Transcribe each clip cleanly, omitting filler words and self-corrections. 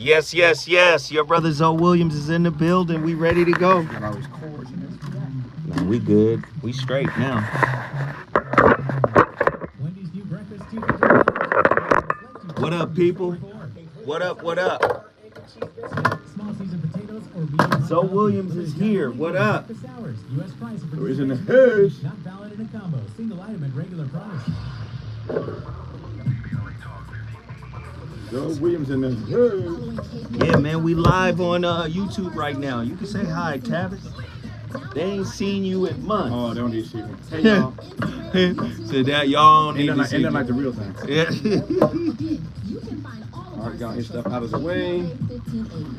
Yes, yes, yes. Your brother Zoe Williams is in the building. We ready to go. Got all these cords in this. Man, we good. We straight now. What up, people? What up, what up? Zoe Williams is here. What up? So he's in the house. Not valid in a combo. Single item at regular price. Joe Williams in the house. Yeah, man, we live on YouTube right now. You can say hi, Tavis. They ain't seen you in months. Oh, they don't need to see me. Hey, y'all. So that y'all don't need Ain't to see nothing like the real thing. Yeah. All right, got his stuff out of the way.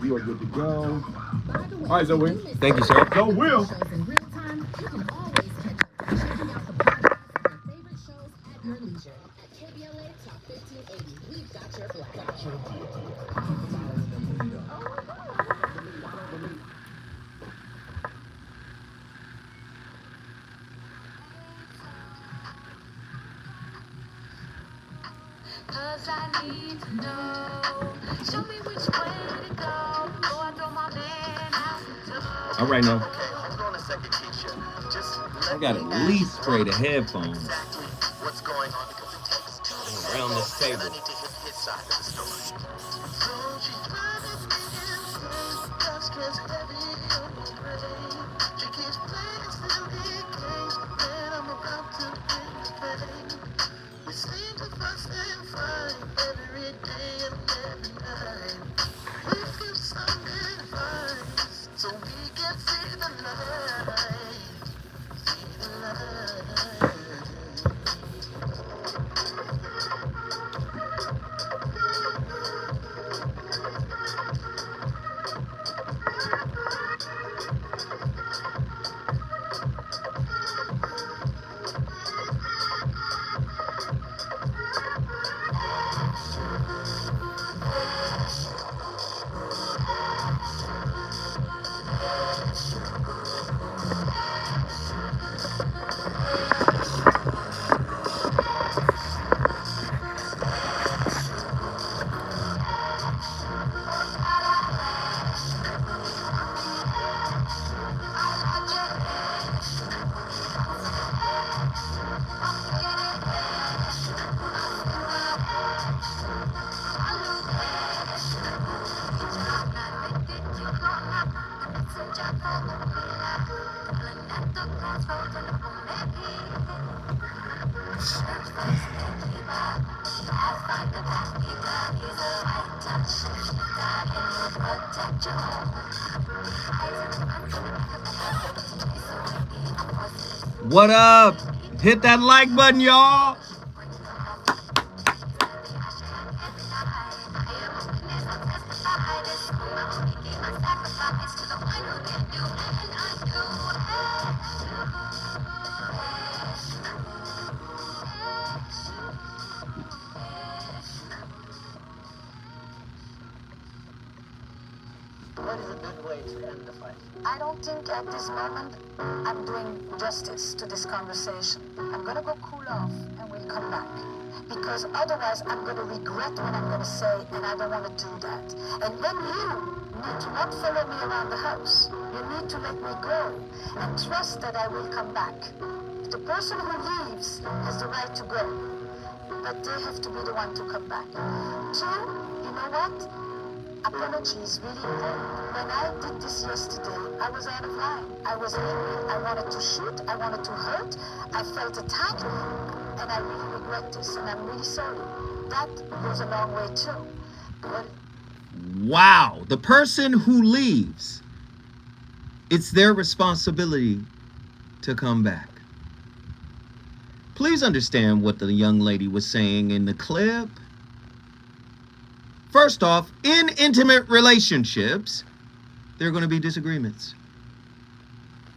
You are good to go. All right, Zoe Williams. Thank you, sir. Zoe Will. Cause I need to know. Show me which way to go. Before I throw my man out the door. All right, now. Okay, hold on a second, Keisha. Just I got at least spray the headphones exactly what's going on because it takes two around this and I table. need to hit his side of the story. She keeps playing silly games, and I'm about to pay. We seem to fuss and fight every day and every night. We give some advice so we can see the light. See the light. What up? Hit that like button, y'all. What is a good way to end the fight? I don't think at this moment I'm doing justice to this conversation. I'm gonna go cool off and we'll come back. Because otherwise I'm gonna regret what I'm gonna say and I don't wanna do that. And then you need to not follow me around the house. You need to let me go and trust that I will come back. The person who leaves has the right to go, but they have to be the one to come back. Two, you know what? Apology is really important. When I did this yesterday, I was out of line. I was angry. I wanted to shoot. I wanted to hurt. I felt attacked. And I really regret this. And I'm really sorry. That goes a long way too. But Wow. The person who leaves, it's their responsibility to come back. Please understand what the young lady was saying in the clip. First off, in intimate relationships, there are going to be disagreements.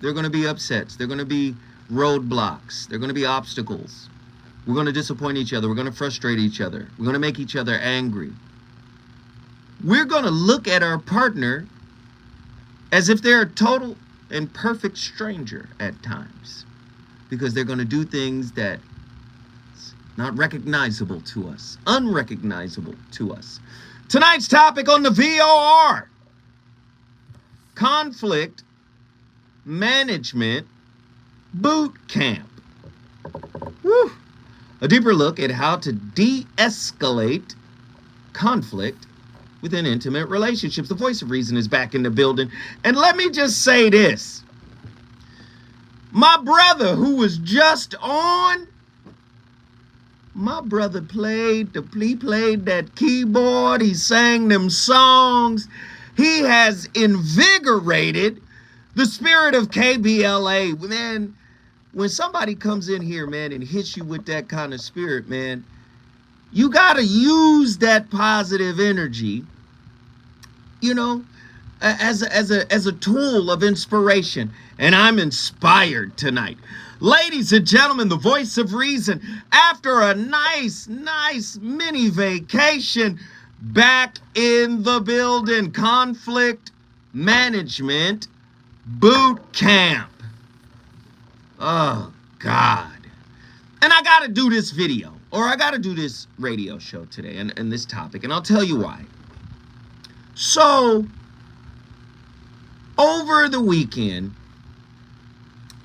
There are going to be upsets. There are going to be roadblocks. There are going to be obstacles. We're going to disappoint each other. We're going to frustrate each other. We're going to make each other angry. We're going to look at our partner as if they're a total and perfect stranger at times, because they're going to do things that not recognizable to us, unrecognizable to us. Tonight's topic on the VOR: conflict management boot camp. Woo. A deeper look at how to de-escalate conflict within intimate relationships. The voice of reason is back in the building. And let me just say this. My brother who was just on, my brother played that keyboard. He sang them songs. He has invigorated the spirit of KBLA. Man, when somebody comes in here, man, and hits you with that kind of spirit, man, you got to use that positive energy, you know, as a tool of inspiration. And I'm inspired tonight. Ladies and gentlemen, the voice of reason, after a nice mini vacation, back in the building. Conflict management boot camp. Oh, God. And I got to do this video, or I got to do this radio show today and this topic, and I'll tell you why. So, over the weekend,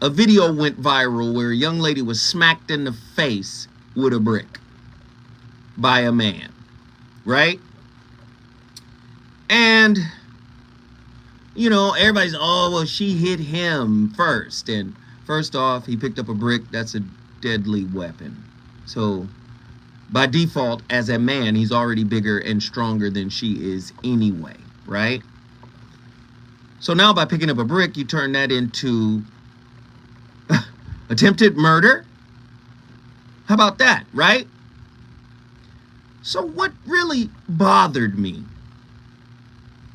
a video went viral where a young lady was smacked in the face with a brick by a man, right? And, you know, everybody's, oh, well, she hit him first. And first off, he picked up a brick. That's a deadly weapon. So, by default, as a man, he's already bigger and stronger than she is anyway, right? So now by picking up a brick, you turn that into attempted murder. How about that, right? So what really bothered me,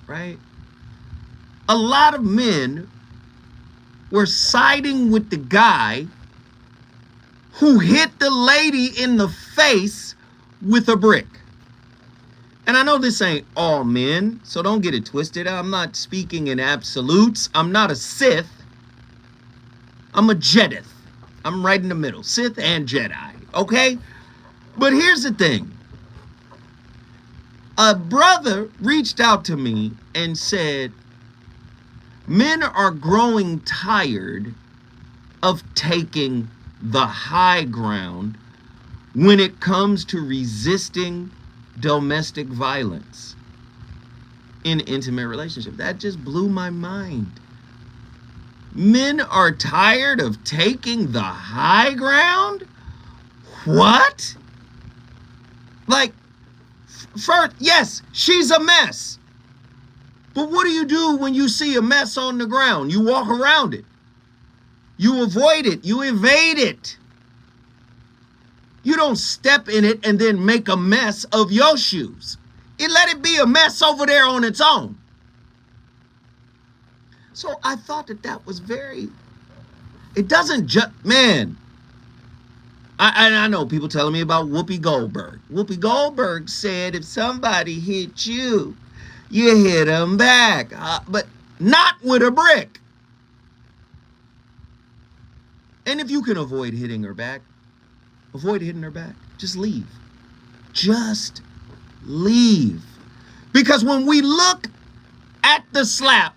right? A lot of men were siding with the guy who hit the lady in the face with a brick. And I know this ain't all men, so don't get it twisted. I'm not speaking in absolutes. I'm not a Sith. I'm a Jedith. I'm right in the middle, Sith and Jedi, okay? But here's the thing. A brother reached out to me and said, men are growing tired of taking the high ground when it comes to resisting domestic violence in intimate relationships. That just blew my mind. Men are tired of taking the high ground? What? Like, first, yes, she's a mess. But what do you do when you see a mess on the ground? You walk around it. You avoid it. You evade it. You don't step in it and then make a mess of your shoes. You let it be a mess over there on its own. So I thought that was very, it doesn't just, man, I know people telling me about Whoopi Goldberg. Whoopi Goldberg said if somebody hit you, you hit them back, but not with a brick. And if you can avoid hitting her back, avoid hitting her back. Just leave. Just leave. Because when we look at the slap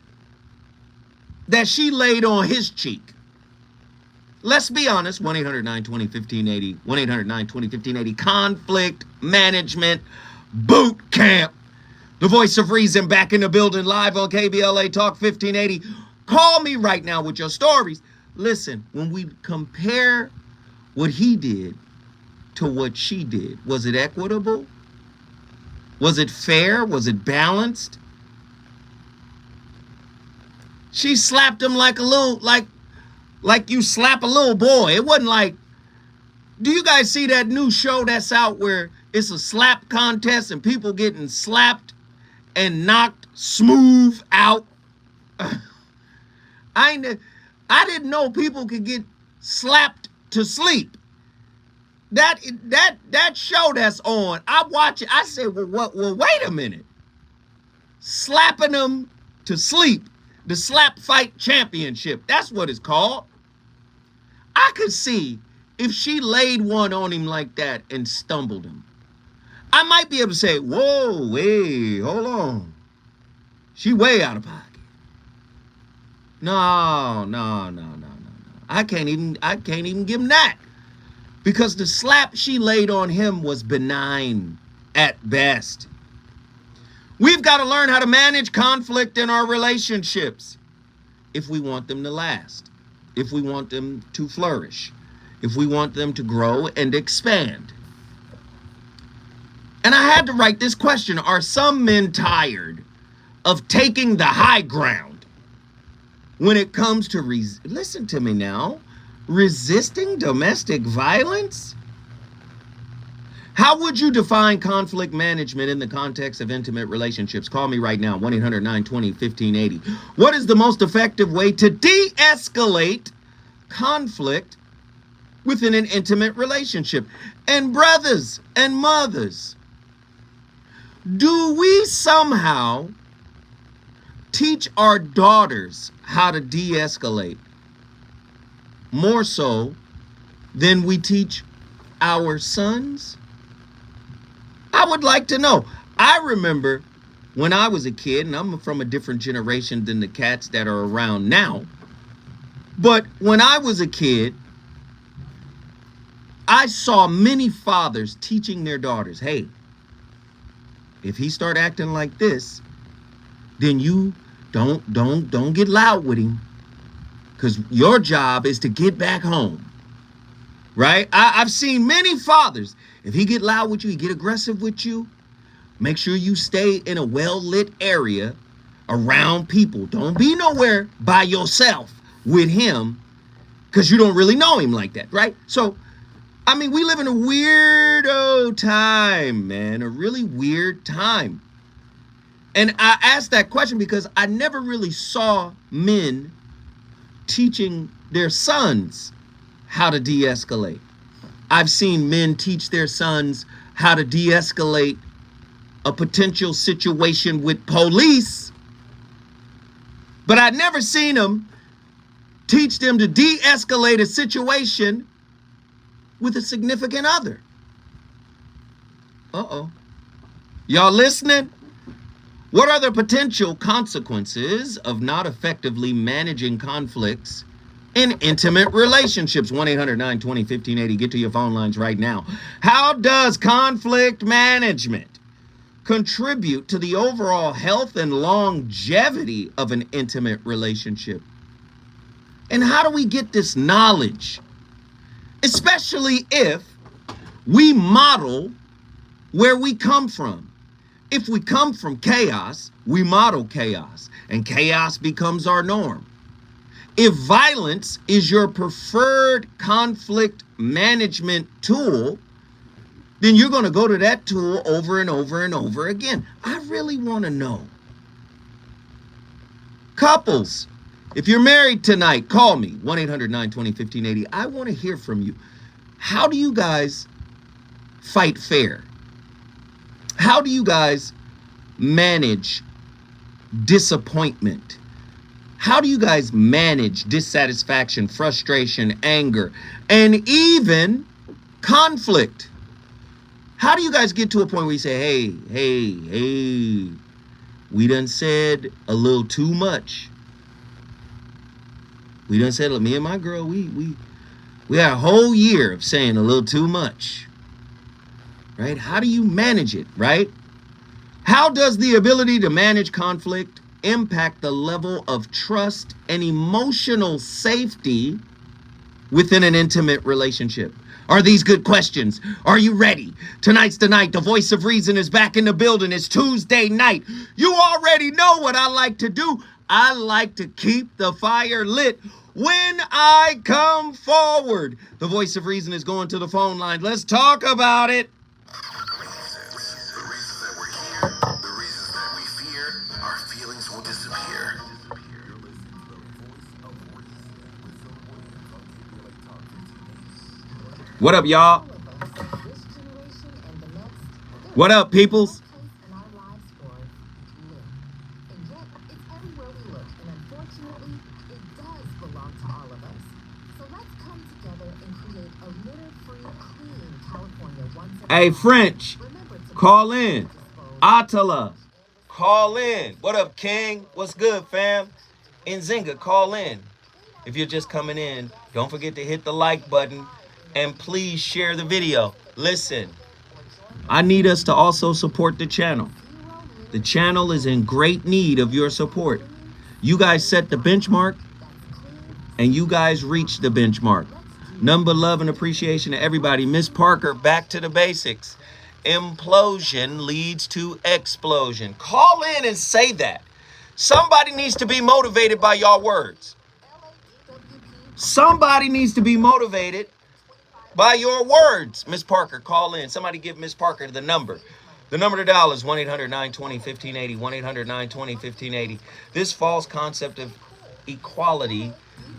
that she laid on his cheek, let's be honest, 1-800-920-1580, 1-800-920-1580, conflict management boot camp. The voice of reason back in the building, live on KBLA Talk 1580. Call me right now with your stories. Listen, when we compare what he did to what she did, was it equitable? Was it fair? Was it balanced? She slapped him like a little, like you slap a little boy. It wasn't like, do you guys see that new show that's out where it's a slap contest and people getting slapped and knocked smooth out? I didn't know people could get slapped to sleep. That show that's on, I watch it. I said, well, wait a minute. Slapping them to sleep. The Slap Fight Championship. That's what it's called. I could see if she laid one on him like that and stumbled him. I might be able to say, whoa, wait, hold on. She way out of pocket. No. I can't even give him that. Because the slap she laid on him was benign at best. We've got to learn how to manage conflict in our relationships if we want them to last, if we want them to flourish, if we want them to grow and expand. And I had to write this question: are some men tired of taking the high ground when it comes to, listen to me now, resisting domestic violence? How would you define conflict management in the context of intimate relationships? Call me right now, 1-800-920-1580. What is the most effective way to de-escalate conflict within an intimate relationship? And brothers and mothers, do we somehow teach our daughters how to de-escalate more so than we teach our sons? I would like to know. I remember when I was a kid, and I'm from a different generation than the cats that are around now, but when I was a kid, I saw many fathers teaching their daughters, hey, if he start acting like this, then you don't get loud with him, because your job is to get back home. Right? I've seen many fathers, if he get loud with you, he get aggressive with you, make sure you stay in a well-lit area around people. Don't be nowhere by yourself with him, because you don't really know him like that, right? So, I mean, we live in a weirdo time, man, a really weird time. And I asked that question because I never really saw men teaching their sons how to de-escalate. I've seen men teach their sons how to de-escalate a potential situation with police, but I'd never seen them teach them to de-escalate a situation with a significant other. Uh-oh. Y'all listening? What are the potential consequences of not effectively managing conflicts in intimate relationships? 1-800-920-1580. Get to your phone lines right now. How does conflict management contribute to the overall health and longevity of an intimate relationship? And how do we get this knowledge? Especially if we model where we come from. If we come from chaos, we model chaos, and chaos becomes our norm. If violence is your preferred conflict management tool, then you're going to go to that tool over and over and over again. I really want to know. Couples, if you're married tonight, call me, 1-800-920-1580. I want to hear from you. How do you guys fight fair? How do you guys manage disappointment? How do you guys manage dissatisfaction, frustration, anger, and even conflict? How do you guys get to a point where you say, hey, we done said a little too much. We done said, me and my girl, we had a whole year of saying a little too much. Right? How do you manage it, right? How does the ability to manage conflict impact the level of trust and emotional safety within an intimate relationship? Are these good questions? Are you ready? Tonight's the night. The voice of reason is back in the building. It's Tuesday night. You already know what I like to do. I like to keep the fire lit when I come forward. The voice of reason is going to the phone line. Let's talk about it. What up, y'all? What up, peoples? So let's come together and create a litter-free, clean California once and Hey, for all. French, Remember to call protect, in. dispose, Atala, call in. What up, King? What's good, fam? Nzinga, call in. If you're just coming in, don't forget to hit the like button and please share the video. Listen, I need us to also support the channel. The channel is in great need of your support. You guys set the benchmark and you guys reached the benchmark. Number, love, and appreciation to everybody. Miss Parker, back to the basics. Implosion leads to explosion. Call in and say that. Somebody needs to be motivated by y'all words. Somebody needs to be motivated by your words. Miss Parker, call in. Somebody give Miss Parker the number. The number to dial is 1-800-920-1580, 1-800-920-1580. This false concept of equality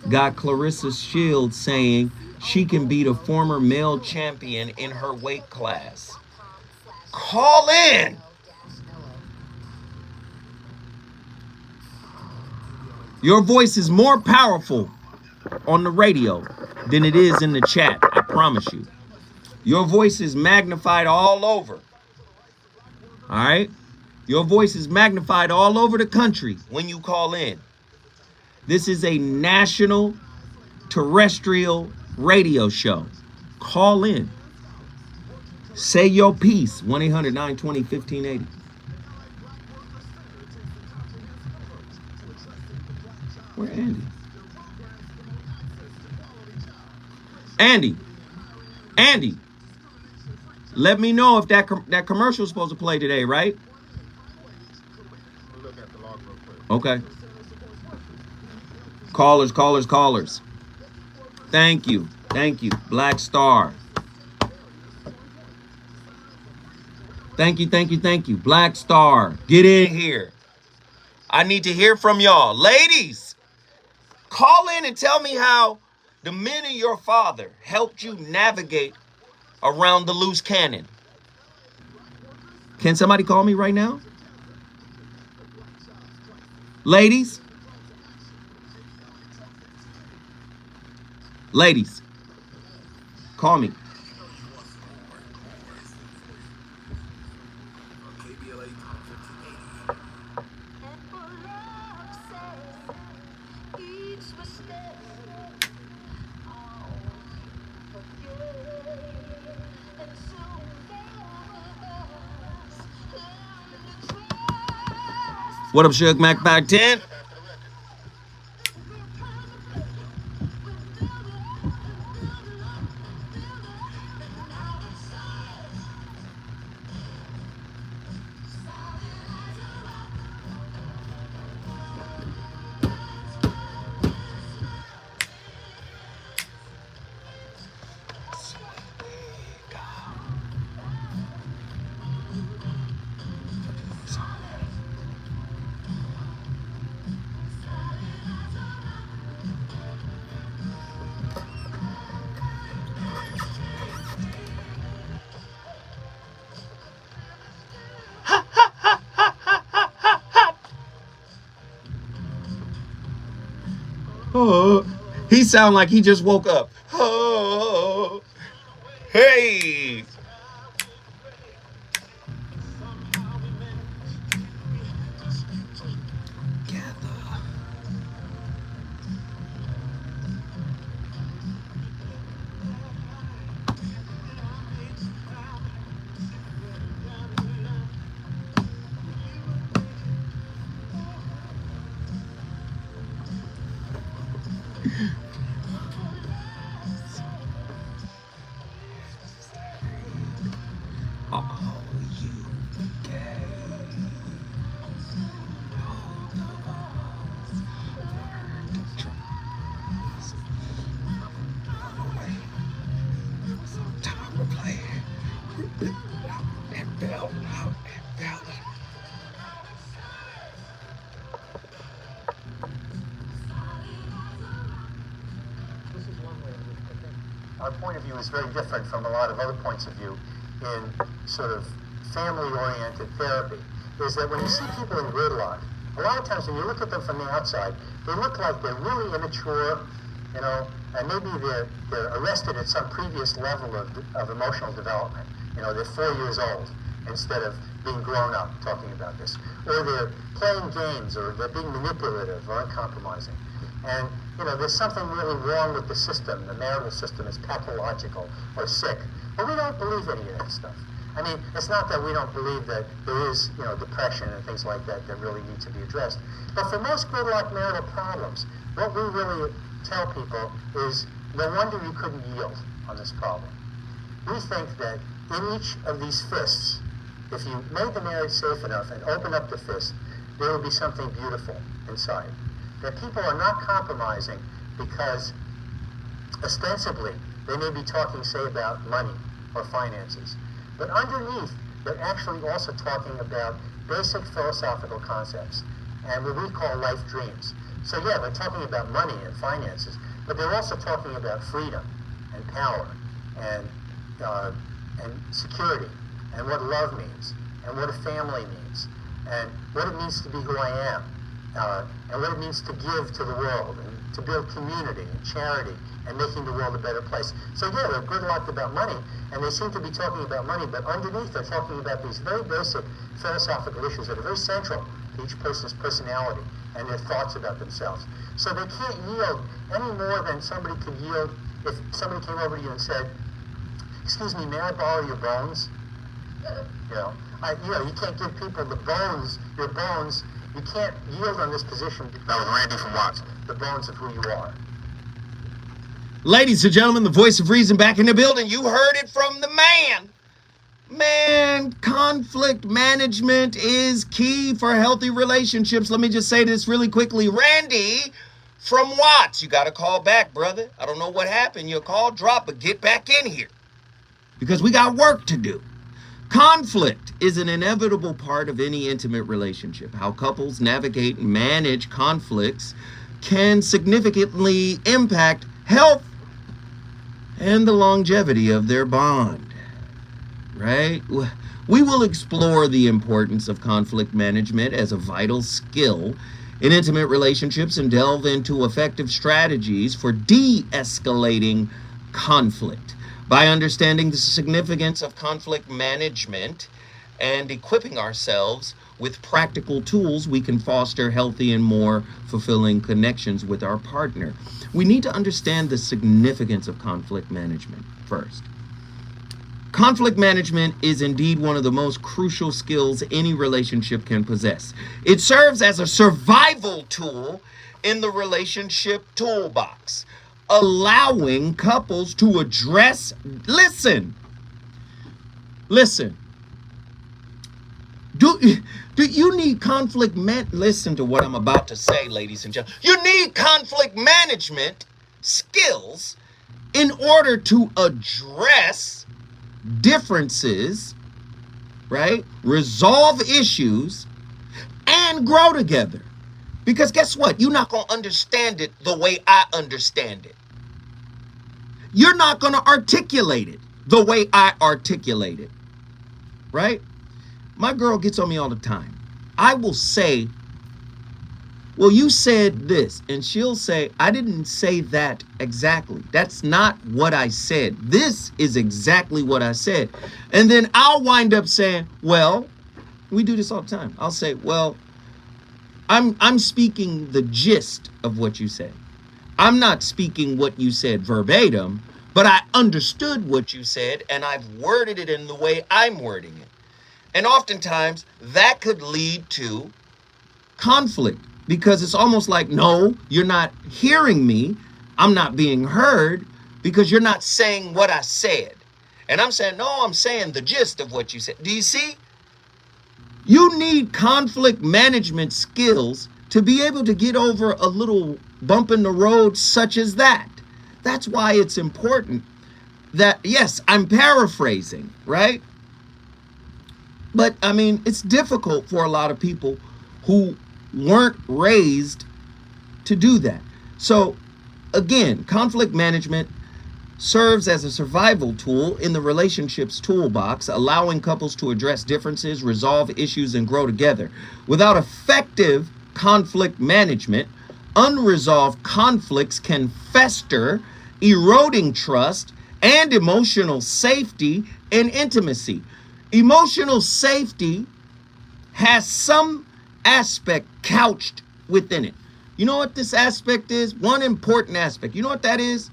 got Clarissa Shields saying she can beat a former male champion in her weight class. Call in. Your voice is more powerful on the radio than it is in the chat, I promise you. Your voice is magnified all over. All right? Your voice is magnified all over the country when you call in. This is a national terrestrial radio show. Call in. Say your piece. 1-800-920-1580. Where Andy? Andy, let me know if that commercial is supposed to play today, right? We'll look at the log real quick. Okay. Callers. Thank you. Black Star. Thank you. Black Star. Get in here. I need to hear from y'all. Ladies, call in and tell me how the men of your father helped you navigate around the loose cannon. Can somebody call me right now? Ladies, call me. What up, Suge Mac back 10? Oh, he sound like he just woke up. Oh, hey. Our point of view is very different from a lot of other points of view in sort of family-oriented therapy, is that when you see people in gridlock, a lot of times when you look at them from the outside, they look like they're really immature, you know, and maybe they're arrested at some previous level of emotional development. You know, they're 4 years old instead of being grown up talking about this. Or they're playing games, or they're being manipulative or uncompromising. And, you know, there's something really wrong with the system. The marital system is pathological or sick. But we don't believe any of that stuff. I mean, it's not that we don't believe that there is, you know, depression and things like that that really need to be addressed. But for most gridlock marital problems, what we really tell people is, no wonder you couldn't yield on this problem. We think that in each of these fists, if you made the marriage safe enough and opened up the fist, there will be something beautiful inside. That people are not compromising because ostensibly they may be talking, say, about money or finances. But underneath, they're actually also talking about basic philosophical concepts and what we call life dreams. So yeah, they're talking about money and finances, but they're also talking about freedom and power and security and what love means and what a family means and what it means to be who I am and what it means to give to the world and to build community and charity and making the world a better place. So yeah, they're gridlocked about money, and they seem to be talking about money, but underneath they're talking about these very basic philosophical issues that are very central to each person's personality and their thoughts about themselves. So they can't yield any more than somebody could yield if somebody came over to you and said, "Excuse me, may I borrow your bones?" You know, you can't give people the bones, your bones. You can't yield on this position. That was Randy from Watson. The bones of who you are. Ladies and gentlemen, the voice of reason back in the building. You heard it from the man. Man, conflict management is key for healthy relationships. Let me just say this really quickly. Randy from Watts, you got to call back, brother. I don't know what happened. Your call dropped, but get back in here because we got work to do. Conflict is an inevitable part of any intimate relationship. How couples navigate and manage conflicts can significantly impact health and the longevity of their bond, right? We will explore the importance of conflict management as a vital skill in intimate relationships and delve into effective strategies for de-escalating conflict. By understanding the significance of conflict management and equipping ourselves with practical tools, we can foster healthy and more fulfilling connections with our partner. We need to understand the significance of conflict management first. Conflict management is indeed one of the most crucial skills any relationship can possess. It serves as a survival tool in the relationship toolbox, allowing couples to address, listen. Do you need listen to what I'm about to say, ladies and gentlemen. You need conflict management skills in order to address differences, right? Resolve issues and grow together. Because guess what? You're not going to understand it the way I understand it. You're not going to articulate it the way I articulate it, right? My girl gets on me all the time. I will say, well, you said this. And she'll say, I didn't say that exactly. That's not what I said. This is exactly what I said. And then I'll wind up saying, well, we do this all the time. I'll say, well, I'm speaking the gist of what you said. I'm not speaking what you said verbatim, but I understood what you said and I've worded it in the way I'm wording it. And oftentimes that could lead to conflict because it's almost like, no, you're not hearing me. I'm not being heard because you're not saying what I said. And I'm saying, no, I'm saying the gist of what you said. Do you see? You need conflict management skills to be able to get over a little bump in the road such as that. That's why it's important that, yes, I'm paraphrasing, right? But I mean, it's difficult for a lot of people who weren't raised to do that. So again, conflict management serves as a survival tool in the relationships toolbox, allowing couples to address differences, resolve issues, and grow together. Without effective conflict management, unresolved conflicts can fester, eroding trust and emotional safety and intimacy. Emotional safety has some aspect couched within it. You know what this aspect is? One important aspect. You know what that is?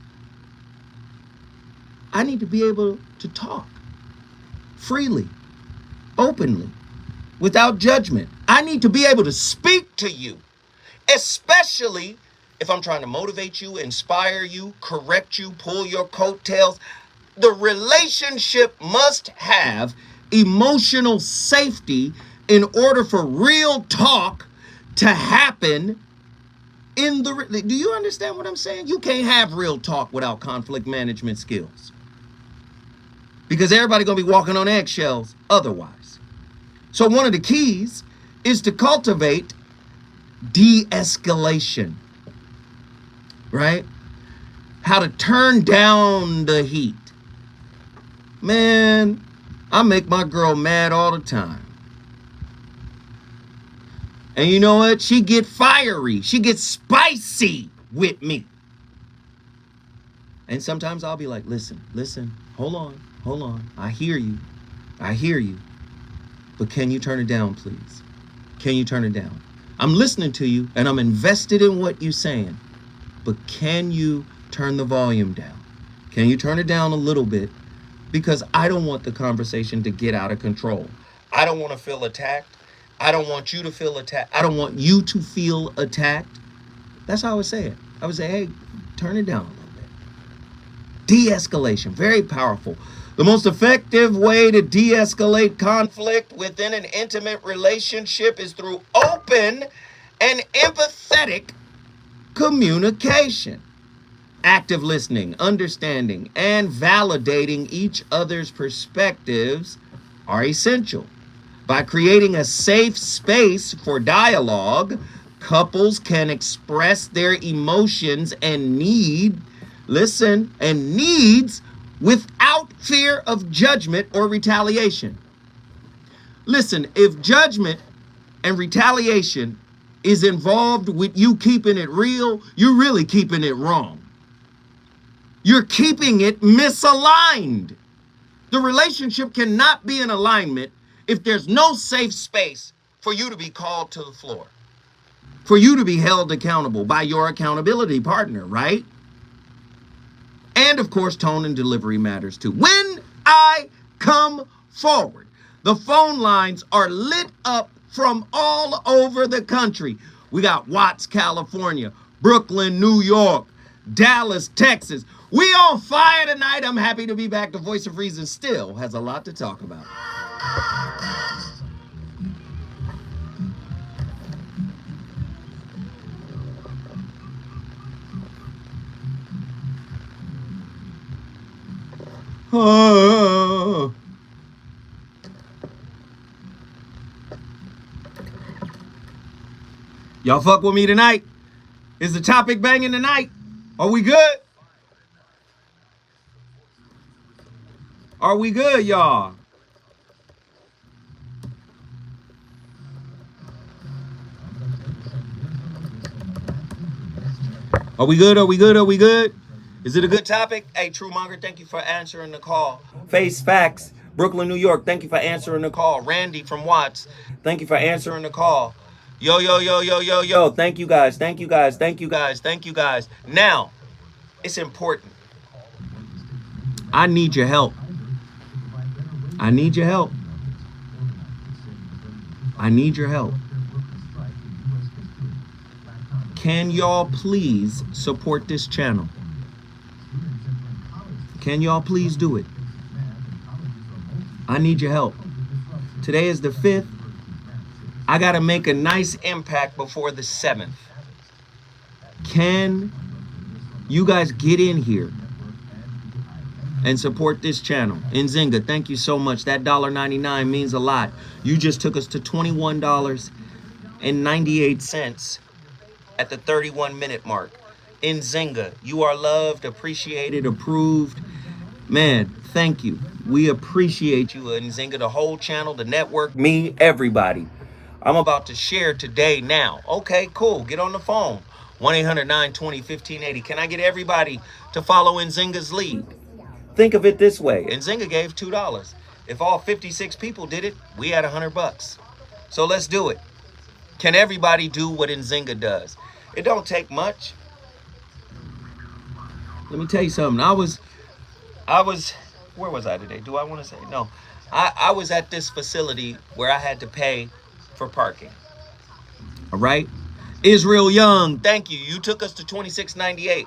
I need to be able to talk freely, openly, without judgment. I need to be able to speak to you, especially if I'm trying to motivate you, inspire you, correct you, pull your coattails. The relationship must have emotional safety in order for real talk to happen in the... Do you understand what I'm saying? You can't have real talk without conflict management skills, because everybody gonna be walking on eggshells otherwise. So one of the keys is to cultivate de-escalation, right? How to turn down the heat. Man, I make my girl mad all the time. And you know what? She get fiery. She gets spicy with me. And sometimes I'll be like, listen, hold on. I hear you. But can you turn it down, please? Can you turn it down? I'm listening to you and I'm invested in what you're saying. But can you turn the volume down? Can you turn it down a little bit? Because I don't want the conversation to get out of control. I don't want to feel attacked. I don't want you to feel attacked. I don't want you to feel attacked. That's how I would say it. I would say, hey, turn it down a little bit. De-escalation, very powerful. The most effective way to de-escalate conflict within an intimate relationship is through open and empathetic communication. Active listening, understanding, and validating each other's perspectives are essential. By creating a safe space for dialogue, couples can express their emotions and needs without fear of judgment or retaliation. Listen, if judgment and retaliation is involved with you keeping it real, you're really keeping it wrong. You're keeping it misaligned. The relationship cannot be in alignment if there's no safe space for you to be called to the floor, for you to be held accountable by your accountability partner, right? And of course, tone and delivery matters too. When I come forward, the phone lines are lit up from all over the country. We got Watts, California, Brooklyn, New York, Dallas, Texas. We on fire tonight. I'm happy to be back. The Voice of Reason still has a lot to talk about. Y'all fuck with me tonight? Is the topic banging tonight? Are we good? Are we good, y'all? Are we good? Are we good? Are we good? Is it a good topic? Hey, Truemonger, thank you for answering the call. Face Facts, Brooklyn, New York, thank you for answering the call. Randy from Watts, thank you for answering the call. Yo. Thank you guys. Now, it's important. I need your help. I need your help. Can y'all please support this channel? Can y'all please do it? I need your help. Today is the 5th. I gotta make a nice impact before the 7th. Can you guys get in here and support this channel? Nzinga, thank you so much. That $1.99 means a lot. You just took us to $21.98 at the 31-minute mark. Nzinga, you are loved, appreciated, approved. Man, thank you. We appreciate you, Nzinga, the whole channel, the network, me, everybody. I'm about to share today now. Okay, cool. Get on the phone. 1-800-920-1580. Can I get everybody to follow Nzinga's lead? Think of it this way. Nzinga gave $2. If all 56 people did it, we had $100. So let's do it. Can everybody do what Nzinga does? It don't take much. Let me tell you something. I was, where was I today? Do I want to say? No. I was at this facility where I had to pay for parking. All right? Israel Young, thank you. You took us to $26.98.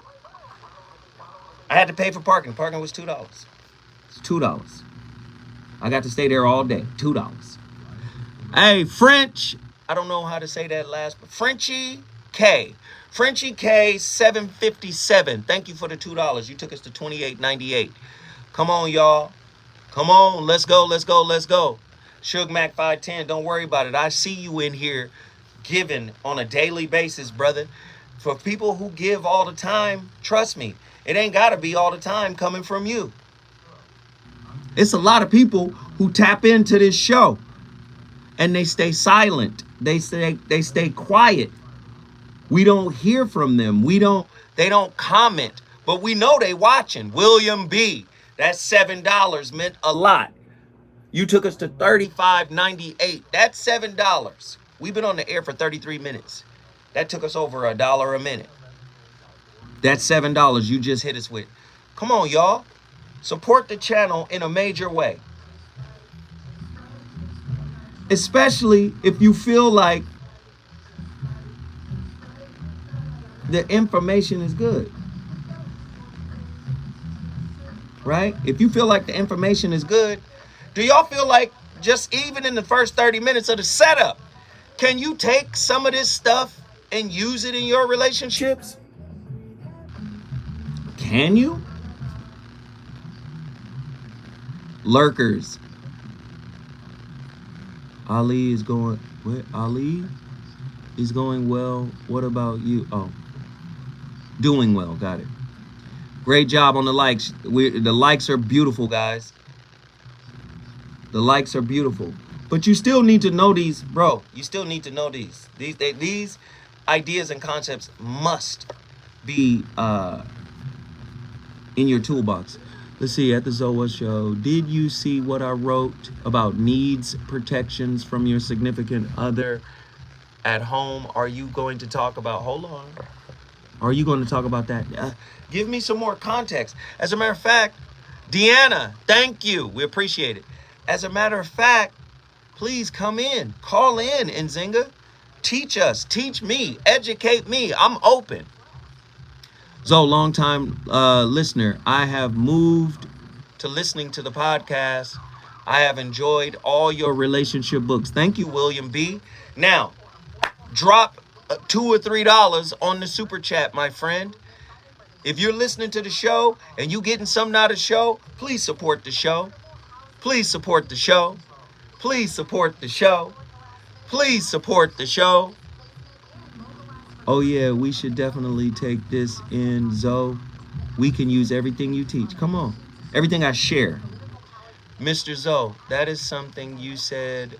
I had to pay for parking. Parking was $2. It's $2. I got to stay there all day. $2. Hey, French. I don't know how to say that last, but Frenchie K. Frenchie K 757. Thank you for the $2. You took us to $28.98. Come on, y'all. Come on. Let's go. Let's go. Let's go. Suge Mac 510. Don't worry about it. I see you in here giving on a daily basis, brother. For people who give all the time, trust me, it ain't got to be all the time coming from you. It's a lot of people who tap into this show and they stay silent. They stay quiet. We don't hear from them. They don't comment, but we know they watching. William B. That $7 meant a lot. You took us to $35.98. That's $7. We've been on the air for 33 minutes. That took us over $1 a minute. That's $7 you just hit us with. Come on, y'all. Support the channel in a major way. Especially if you feel like the information is good. Right? If you feel like the information is good, do y'all feel like just even in the first 30 minutes of the setup, can you take some of this stuff and use it in your relationships? Can you? Lurkers. Ali is going, what? Ali is going well. What about you? Oh, doing well. Got it. Great job on the likes. The likes are beautiful, guys. The likes are beautiful. But you still need to know these, bro. You still need to know these. These ideas and concepts must be in your toolbox. Let's see, at the Zoa show, did you see what I wrote about needs protections from your significant other at home? Are you going to talk about, hold on. Are you going to talk about that? Give me some more context. As a matter of fact, Deanna, thank you. We appreciate it. As a matter of fact, please come in, call in, Nzinga. Teach us, teach me, educate me. I'm open. So, long time listener, I have moved to listening to the podcast. I have enjoyed all your relationship books. Thank you, William B. Now, drop $2 or $3 on the super chat, my friend. If you're listening to the show and you getting something out of the show, please support the show. Please support the show. Please support the show. Please support the show. Oh yeah, we should definitely take this in, Zoe. We can use everything you teach. Come on. Everything I share. Mr. Zoe, that is something you said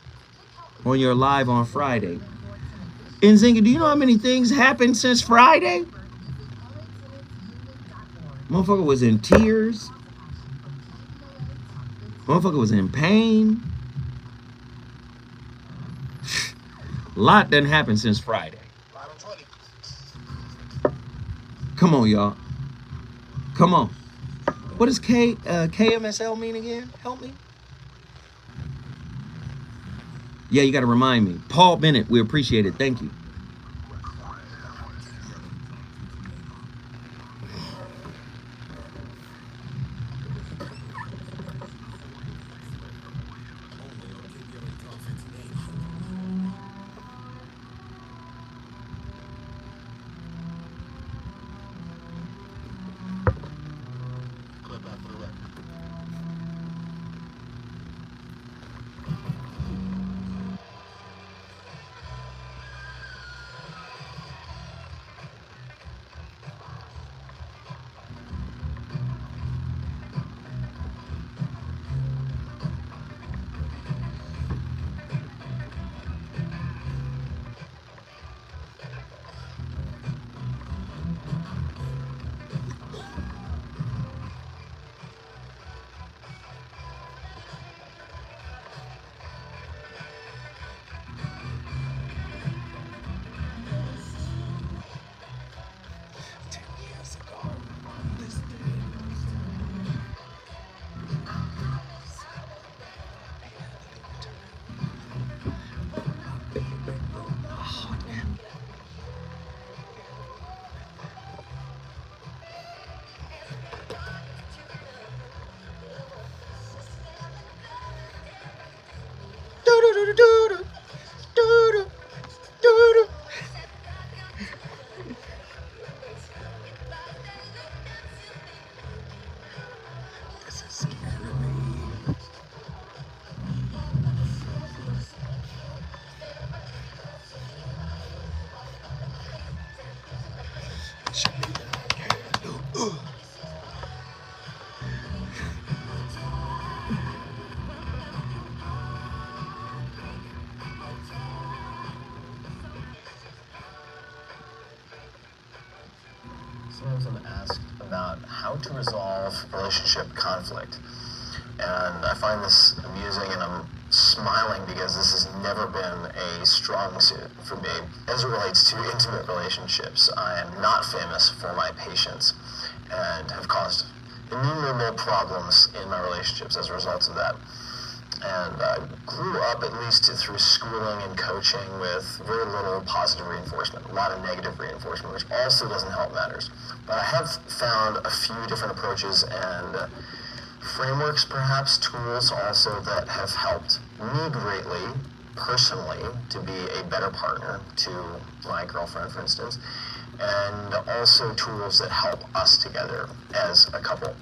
on your live on Friday. Nzinga, do you know how many things happened since Friday? Motherfucker was in tears. Motherfucker was in pain. A lot done happened since Friday. Come on, y'all. Come on. What does KMSL mean again? Help me. Yeah, you got to remind me. Paul Bennett, we appreciate it. Thank you. Sometimes I'm asked about how to resolve relationship conflict. And I find this amusing, and I'm smiling because this has never been a strong suit for me. As it relates to intimate relationships, I am not famous for my patience and have caused innumerable problems in my relationships as a result of that. And I grew up, at least through schooling and coaching, with very little positive reinforcement, a lot of negative reinforcement, which also doesn't help matters. But I have found a few different approaches and frameworks, perhaps tools also, that have helped me greatly, personally, to be a better partner to my girlfriend, for instance, and also tools that help us together as a couple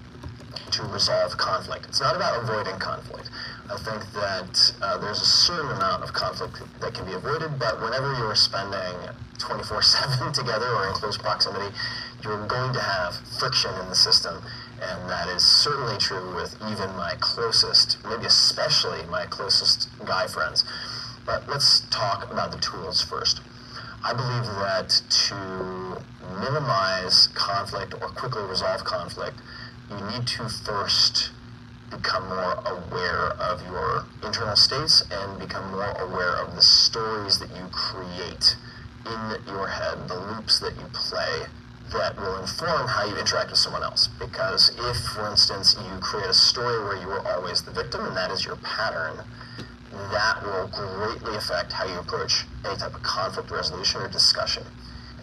to resolve conflict. It's not about avoiding conflict. I think that there's a certain amount of conflict that can be avoided, but whenever you're spending 24/7 together or in close proximity, you're going to have friction in the system, and that is certainly true with even my closest, maybe especially my closest guy friends. But let's talk about the tools first. I believe that to minimize conflict or quickly resolve conflict, you need to first become more aware of your internal states and become more aware of the stories that you create in your head, the loops that you play that will inform how you interact with someone else. Because if, for instance, you create a story where you are always the victim and that is your pattern, that will greatly affect how you approach any type of conflict resolution or discussion.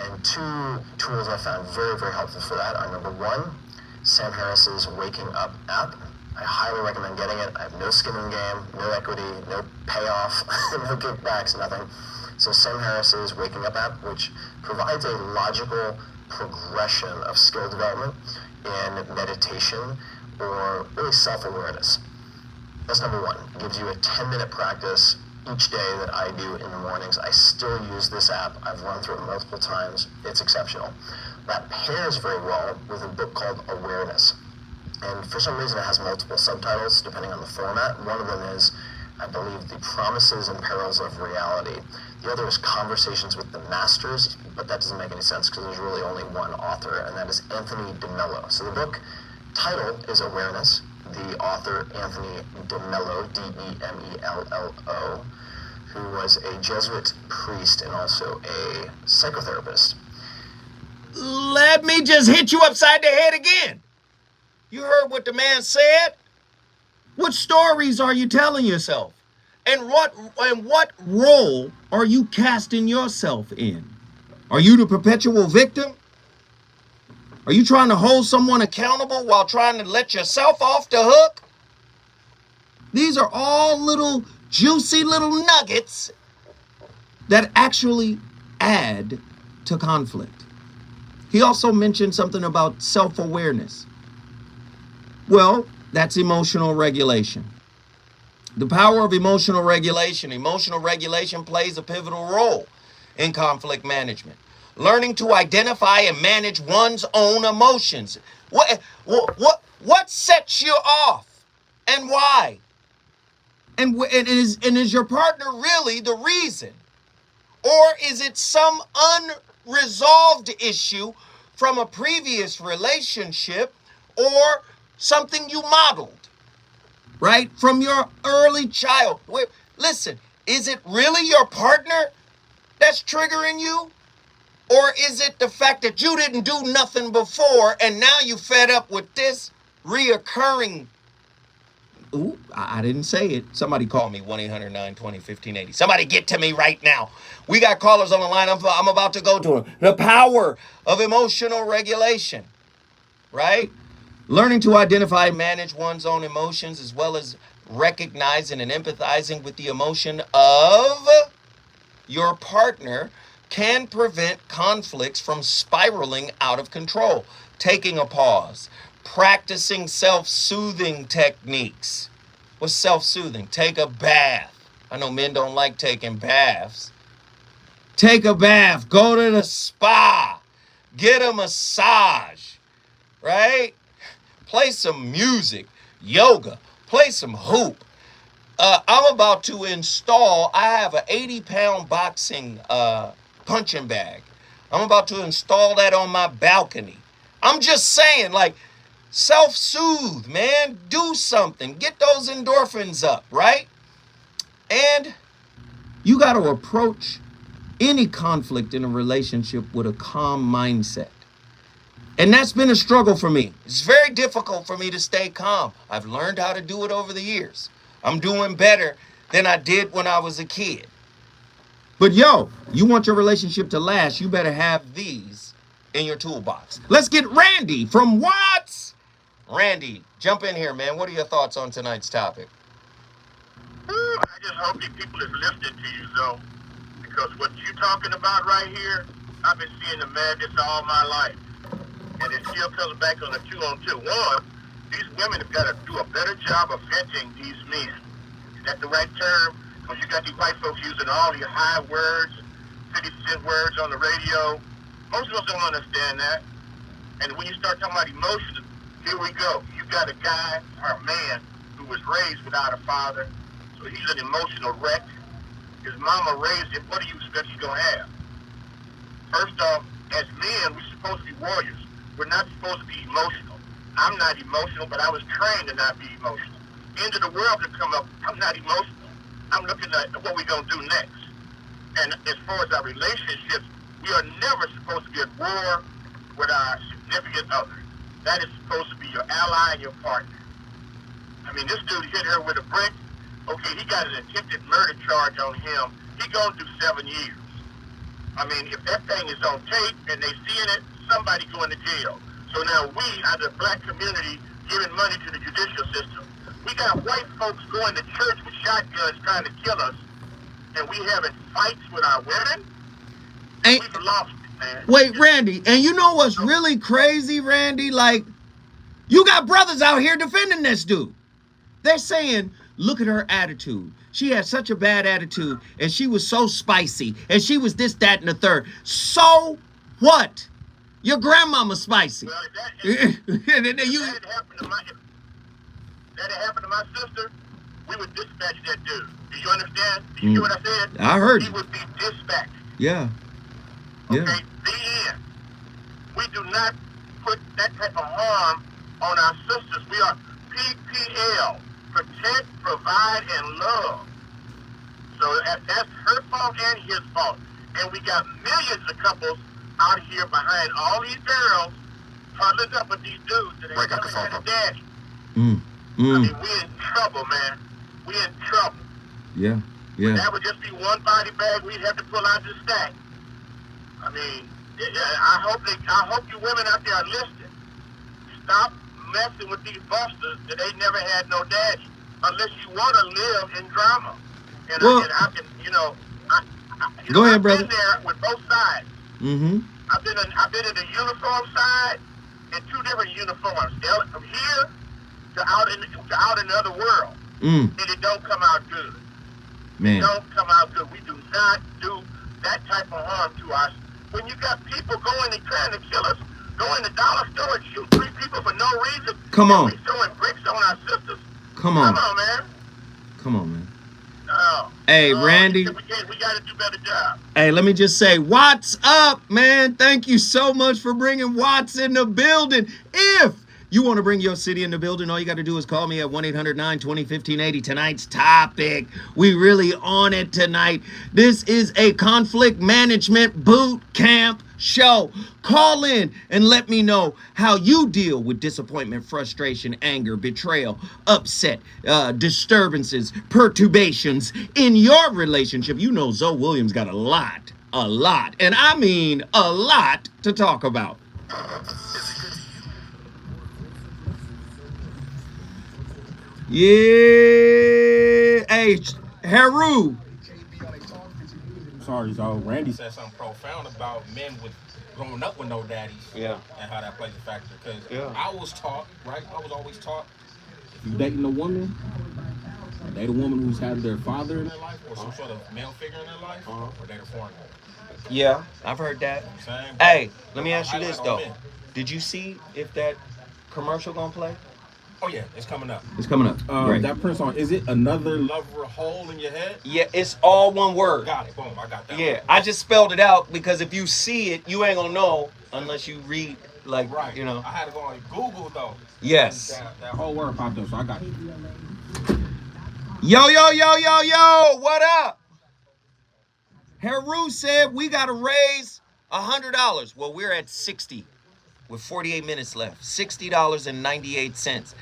And two tools I found very, very helpful for that are, number one, Sam Harris's Waking Up app. I highly recommend getting it. I have no skin in the game, no equity, no payoff, no kickbacks, nothing. So Sam Harris's Waking Up app, which provides a logical progression of skill development in meditation or really self-awareness. That's number one. It gives you a 10-minute practice each day that I do in the mornings. I still use this app. I've run through it multiple times. It's exceptional. That pairs very well with a book called Awareness. And for some reason it has multiple subtitles depending on the format. One of them is, I believe, The Promises and Perils of Reality. The other is Conversations with the Masters, but that doesn't make any sense because there's really only one author, and that is Anthony DeMello. So the book title is Awareness. The author, Anthony DeMello, D-E-M-E-L-L-O, who was a Jesuit priest and also a psychotherapist. Let me just hit you upside the head again. You heard what the man said? What stories are you telling yourself? And what role are you casting yourself in? Are you the perpetual victim? Are you trying to hold someone accountable while trying to let yourself off the hook? These are all little juicy little nuggets that actually add to conflict. He also mentioned something about self-awareness. Well, that's emotional regulation. The power of emotional regulation. Emotional regulation plays a pivotal role in conflict management. Learning to identify and manage one's own emotions. What sets you off and why? And is your partner really the reason? Or is it some unresolved issue from a previous relationship or something you modeled, right? From your early child. Listen, is it really your partner that's triggering you? Or is it the fact that you didn't do nothing before and now you fed up with this reoccurring? Ooh, I didn't say it. Somebody call me, 1-800-920-1580. Somebody get to me right now. We got callers on the line. I'm about to go to them. The power of emotional regulation, right? Learning to identify and manage one's own emotions, as well as recognizing and empathizing with the emotion of your partner, can prevent conflicts from spiraling out of control. Taking a pause, practicing self-soothing techniques. What's self-soothing? Take a bath. I know men don't like taking baths. Take a bath, go to the spa, get a massage, right? Play some music, yoga, play some hoop. I'm about to install, I have an 80-pound boxing punching bag. I'm about to install that on my balcony, I'm just saying, like, self-soothe, man. Do something. Get those endorphins up, right? And you got to approach any conflict in a relationship with a calm mindset. And that's been a struggle for me. It's very difficult for me to stay calm. I've learned how to do it over the years. I'm doing better than I did when I was a kid. But yo, you want your relationship to last, you better have these in your toolbox. Let's get Randy from Watts. Randy, jump in here, man. What are your thoughts on tonight's topic? I just hope that people is listening to you, though, because what you're talking about right here, I've been seeing the madness all my life, and it still comes back on the 2-on-2. One, these women have got to do a better job of vetting these men. Is that the right term? Because you got these white folks using all these high words, 50-cent words on the radio. Most of us don't understand that. And when you start talking about emotions, here we go. You got a guy or a man who was raised without a father, so he's an emotional wreck. His mama raised him. What do you expect he's going to have? First off, as men, we're supposed to be warriors. We're not supposed to be emotional. I'm not emotional, but I was trained to not be emotional. End of the world could come up. I'm not emotional. I'm looking at what we're going to do next. And as far as our relationships, we are never supposed to be at war with our significant other. That is supposed to be your ally and your partner. I mean, this dude hit her with a brick. Okay, he got an attempted murder charge on him. He gonna do 7 years. I mean, if that thing is on tape and they seeing it, somebody going to jail. So now we, as a black community, giving money to the judicial system. We got white folks going to church with shotguns trying to kill us, and we having fights with our women. Ain't, We've lost it, man. wait, Randy, and you know what's really crazy, Randy? Like, you got brothers out here defending this dude. They're saying, look at her attitude. She had such a bad attitude, and she was so spicy, and she was this, that, and the third. So what? Your grandmama's spicy. Well, if that had happened to my sister, we would dispatch that dude. Do you understand? Do you hear what I said? I heard He you. would be dispatched. Yeah. Okay, Yeah. the end. We do not put that type of harm on our sisters. We are PPL. Protect, provide, and love. So that's her fault and his fault. And we got millions of couples out here behind all these girls huddling up with these dudes that ain't never had a daddy. I mean, we in trouble, man. We in trouble. Yeah. Yeah. That would just be one body bag we'd have to pull out the stack. I mean, I hope you women out there are listening. Stop messing with these busters that ain't never had no daddy, unless you want to live in drama. And I can, Go ahead, brother. I've been there with both sides. Mm-hmm. I've been in the uniform side in 2 different uniforms. From here to out in the other world, and it don't come out good. Man. It don't come out good. We do not do that type of harm to us. When you got people going and trying to kill us, go in the dollar store and shoot 3 people for no reason. Come on. We throwing bricks on our sisters. Come on. Come on, man. Come on, man. No. Hey, Randy. We got to do a better job. Hey, let me just say, Watts up, man. Thank you so much for bringing Watts in the building. If you want to bring your city in the building, all you got to do is call me at 1-800-920-1580. Tonight's topic, we really on it tonight. This is a conflict management boot camp show. Call in and let me know how you deal with disappointment, frustration, anger, betrayal, upset, disturbances, perturbations in your relationship. You know Zoe Williams got a lot, and I mean a lot to talk about. Yeah. Hey, Haru. Sorry, so Randy said something profound about men with growing up with no daddies. Yeah. And how that plays a factor. Because Yeah. I was taught, right? I was always taught, if you dating a woman, date a woman who's had their father in their life or some sort of male figure in their life, or date a foreign woman. Yeah, I've heard that. You know what I'm saying? Hey, let me ask you this Highlight on though. men. Did you see if that commercial gonna play? Oh yeah, it's coming up. It's coming up. Great. That Prince song, is it Another Lover Hole in Your Head? Yeah, it's all one word. Got it. Boom, I got that. Yeah, I just spelled it out because if you see it, you ain't gonna know unless you read like, Right. you know. I had to go on Google though. Yes. That whole word popped up, so I got you. Yo, yo, yo, yo, yo, what up? Heru said we got to raise $100. Well, we're at 60 with 48 minutes left. $60.98.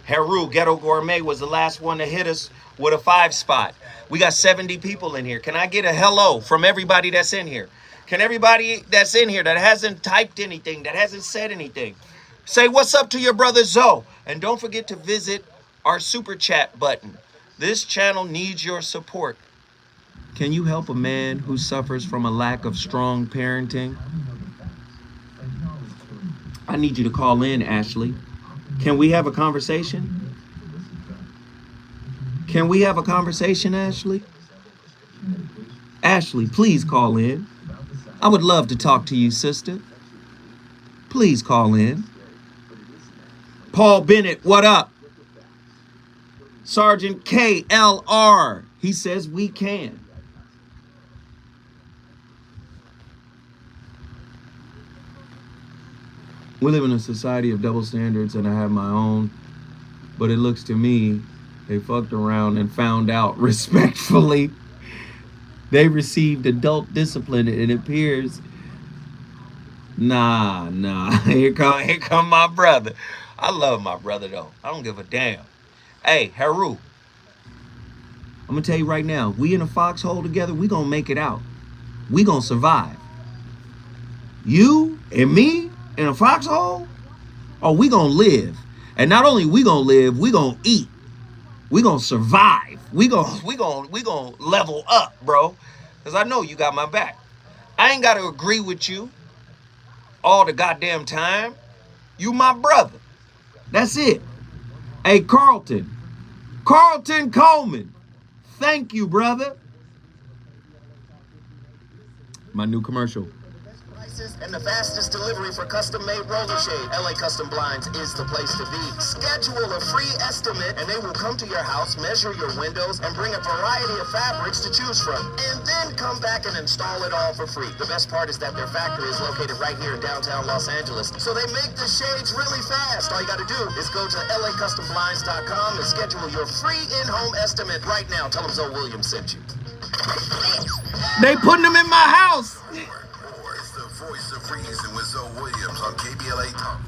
Heru, Ghetto Gourmet, was the last one to hit us with a 5 spot. We got 70 people in here. Can I get a hello from everybody that's in here? Can everybody that's in here that hasn't typed anything, that hasn't said anything, say what's up to your brother Zoe? And don't forget to visit our super chat button. This channel needs your support. Can you help a man who suffers from a lack of strong parenting? I need you to call in, Ashley. Can we have a conversation? Can we have a conversation, Ashley? Ashley, please call in. I would love to talk to you, sister. Please call in. Paul Bennett, what up? Sergeant KLR, he says we can. We live in a society of double standards, and I have my own, but it looks to me they fucked around and found out respectfully. They received adult discipline, and it appears, nah, here come my brother. I love my brother, though. I don't give a damn. Hey, Heru, I'm gonna tell you right now, we in a foxhole together, we gonna make it out. We gonna survive. You and me in a foxhole? Oh, we gonna live. And not only we gonna live, we gonna eat. We gonna survive. We gonna level up, bro. Cause I know you got my back. I ain't gotta agree with you all the goddamn time. You my brother. That's it. Hey, Carlton Coleman. Thank you, brother. My new commercial. And the fastest delivery for custom-made roller shade. LA Custom Blinds is the place to be. Schedule a free estimate and they will come to your house, measure your windows, and bring a variety of fabrics to choose from. And then come back and install it all for free. The best part is that their factory is located right here in downtown Los Angeles. So they make the shades really fast. All you gotta do is go to lacustomblinds.com and schedule your free in-home estimate right now. Tell them Zoe Williams sent you. They putting them in my house. Voice of Reason with Zoe Williams on KBLA Talk.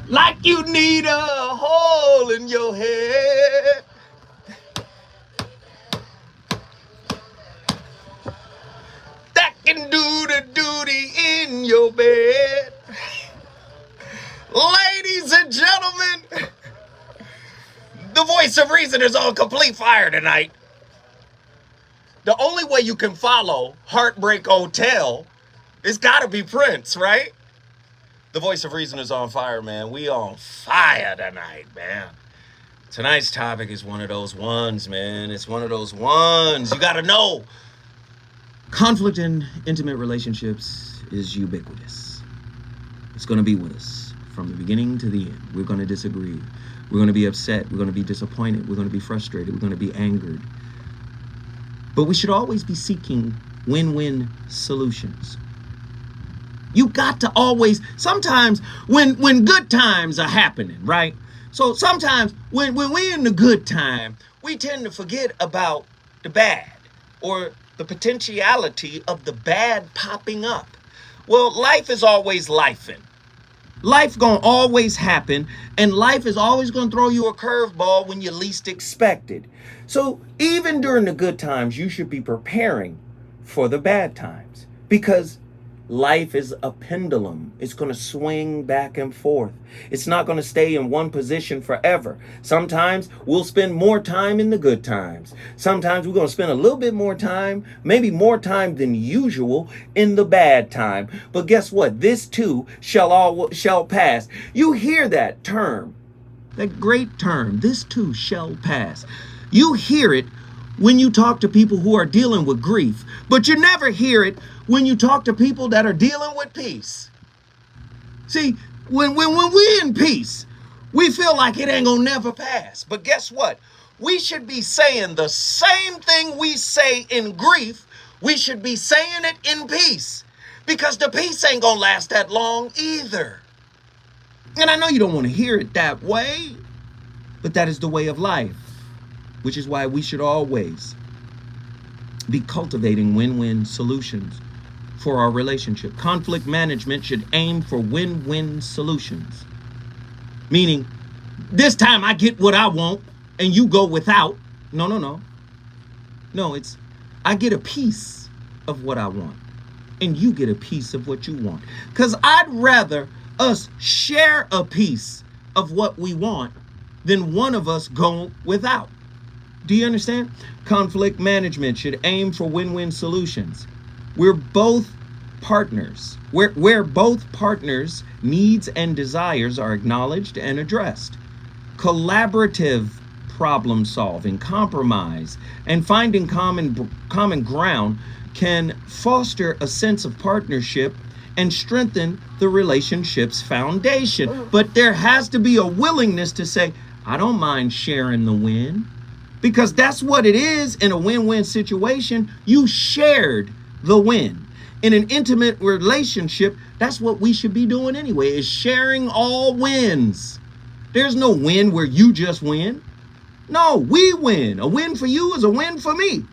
Like you need a hole in your head. That can do the duty in your bed. Ladies and gentlemen, the voice of reason is on complete fire tonight. The only way you can follow Heartbreak Hotel, it's gotta be Prince, right? The voice of reason is on fire, man. We on fire tonight, man. Tonight's topic is one of those ones, man. It's one of those ones. You gotta know. Conflict in intimate relationships is ubiquitous. It's gonna be with us from the beginning to the end. We're gonna disagree. We're gonna be upset. We're gonna be disappointed. We're gonna be frustrated. We're gonna be angered. But we should always be seeking win-win solutions. You got to always, sometimes when good times are happening, right? So sometimes when we're in the good time, we tend to forget about the bad or the potentiality of the bad popping up. Well, life is always lifing. Life gonna always happen, and life is always gonna throw you a curveball when you least expect it. So even during the good times, you should be preparing for the bad times, because life is a pendulum. It's going to swing back and forth. It's not going to stay in one position forever. Sometimes we'll spend more time in the good times. Sometimes we're going to spend a little bit more time, maybe more time than usual, in the bad time. But guess what? This too shall pass. You hear that term, that great term, this too shall pass. You hear it when you talk to people who are dealing with grief, but you never hear it when you talk to people that are dealing with peace. See, when we're in peace, we feel like it ain't gonna never pass. But guess what? We should be saying the same thing we say in grief, we should be saying it in peace, because the peace ain't gonna last that long either. And I know you don't want to hear it that way, but that is the way of life, which is why we should always be cultivating win-win solutions for our relationship. Conflict management should aim for win-win solutions. Meaning, this time I get what I want and you go without. No. No, it's I get a piece of what I want and you get a piece of what you want. Because I'd rather us share a piece of what we want than one of us go without. Do you understand? Conflict management should aim for win-win solutions. We're both partners. Where both partners' needs and desires are acknowledged and addressed. Collaborative problem solving, compromise, and finding common ground can foster a sense of partnership and strengthen the relationship's foundation. But there has to be a willingness to say, I don't mind sharing the win. Because that's what it is in a win-win situation. You shared the win. In an intimate relationship, that's what we should be doing anyway, is sharing all wins. There's no win where you just win. No, we win. A win for you is a win for me.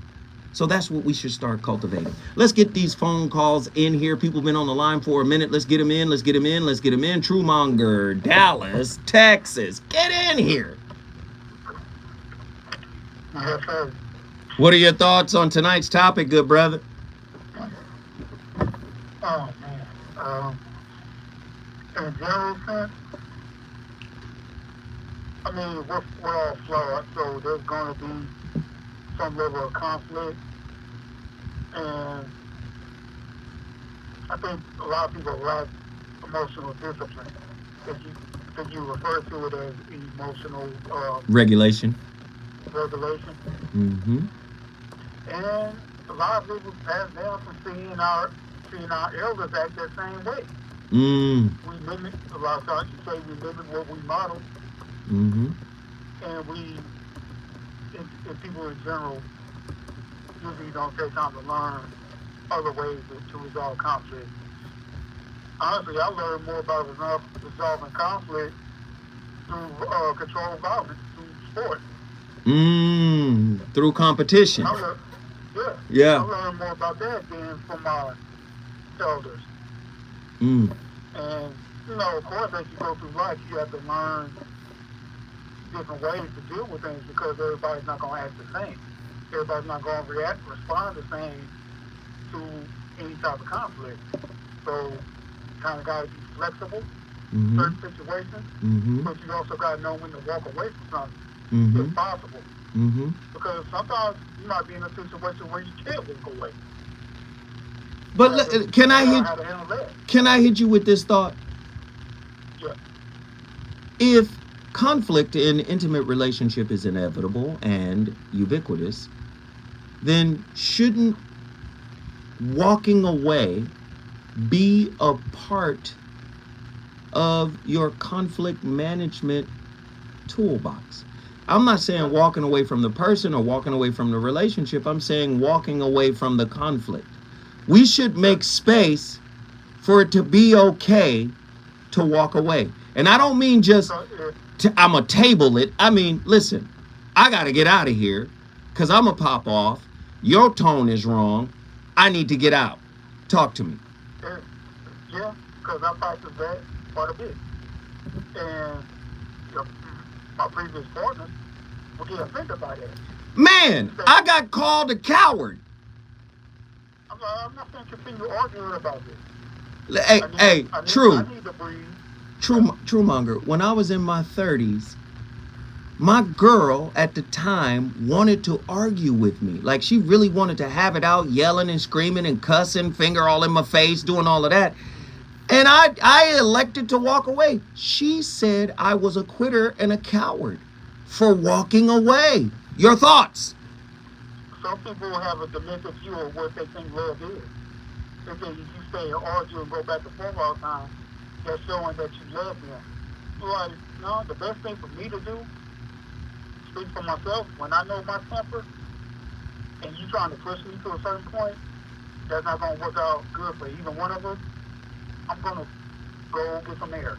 So that's what we should start cultivating. Let's get these phone calls in here. People have been on the line for a minute. Let's get them in. Truemonger, Dallas, Texas. Get in here. Yes, sir. What are your thoughts on tonight's topic, good brother? Oh, man. In a general sense, I mean, we're all flawed, so there's going to be some level of conflict. And I think a lot of people lack emotional discipline. If you refer to it as emotional regulation. Mm-hmm. And a lot of people pass down from seeing our elders act that same way. We mimic, a lot of times you say we mimic what we model. Mm-hmm. And and people in general usually don't take time to learn other ways to resolve conflict. Honestly, I learned more about resolving conflict through controlled violence, through sport. Through competition. Yeah. I learned more about that than from my elders. And, of course, as you go through life, you have to learn different ways to deal with things because everybody's not going to act the same. Everybody's not going to respond the same to any type of conflict. So you kind of got to be flexible in certain situations, but you also got to know when to walk away from something. If possible. Because sometimes you might be in a situation where you can't walk away. But can I hit you with this thought? Yeah. If conflict in intimate relationship is inevitable and ubiquitous, then shouldn't walking away be a part of your conflict management toolbox? I'm not saying walking away from the person or walking away from the relationship. I'm saying walking away from the conflict. We should make space for it to be okay to walk away. And I don't mean just So, I'm going to table it. I mean, listen, I got to get out of here because I'm going to pop off. Your tone is wrong. I need to get out. Talk to me. yeah, because I practice that quite a bit. And my previous partner would get offended by that. Man, I got called a coward. I'm not going to continue arguing about this. Hey, true. I need to breathe. True monger. When I was in my 30s, my girl at the time wanted to argue with me. Like, she really wanted to have it out, yelling and screaming and cussing, finger all in my face, doing all of that. And I elected to walk away. She said I was a quitter and a coward for walking away. Your thoughts? Some people have a demented view of what they think love is. They think if you stay and argue and go back and forth all the time, that's showing that you love them. Like, no, the best thing for me to do, speak for myself, when I know my temper, and you trying to push me to a certain point, that's not going to work out good for either one of us. I'm going to go get some air.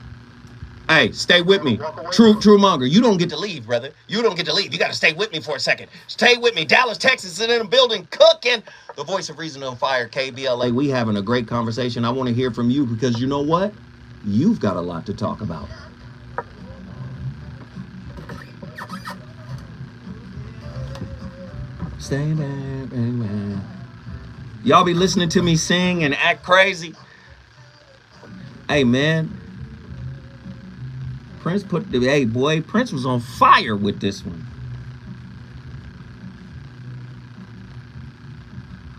Hey, stay with me. True monger. You don't get to leave, brother. You don't get to leave. You got to stay with me for a second. Stay with me. Dallas, Texas is in the building cooking. The voice of reason on fire, KBLA. We having a great conversation. I want to hear from you because you know what? You've got a lot to talk about. Stay there. Y'all be listening to me sing and act crazy. Hey, man. Prince Prince was on fire with this one.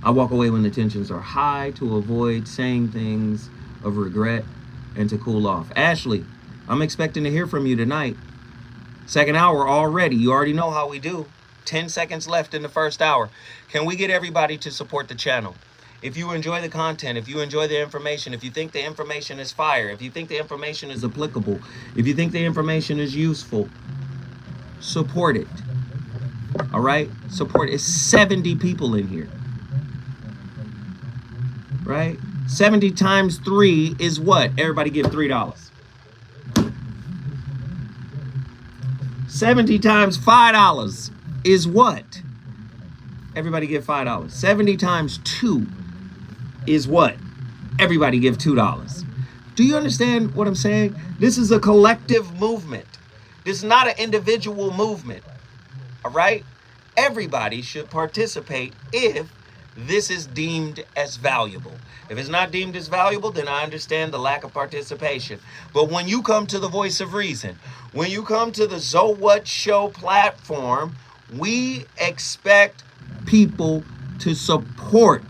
I walk away when the tensions are high to avoid saying things of regret and to cool off. Ashley, I'm expecting to hear from you tonight. Second hour already. You already know how we do. 10 seconds left in the first hour. Can we get everybody to support the channel? If you enjoy the content, if you enjoy the information, if you think the information is fire, if you think the information is applicable, if you think the information is useful, support it. All right? Support it. It's 70 people in here. Right? 70 times 3 is what? Everybody give $3. 70 times $5 is what? Everybody give $5. 70 times 2 is what? Everybody give $2. Do you understand what I'm saying? This is a collective movement. This is not an individual movement. All right? Everybody should participate if this is deemed as valuable. If it's not deemed as valuable, then I understand the lack of participation. But when you come to the voice of reason, when you come to the So What Show platform, we expect people to support.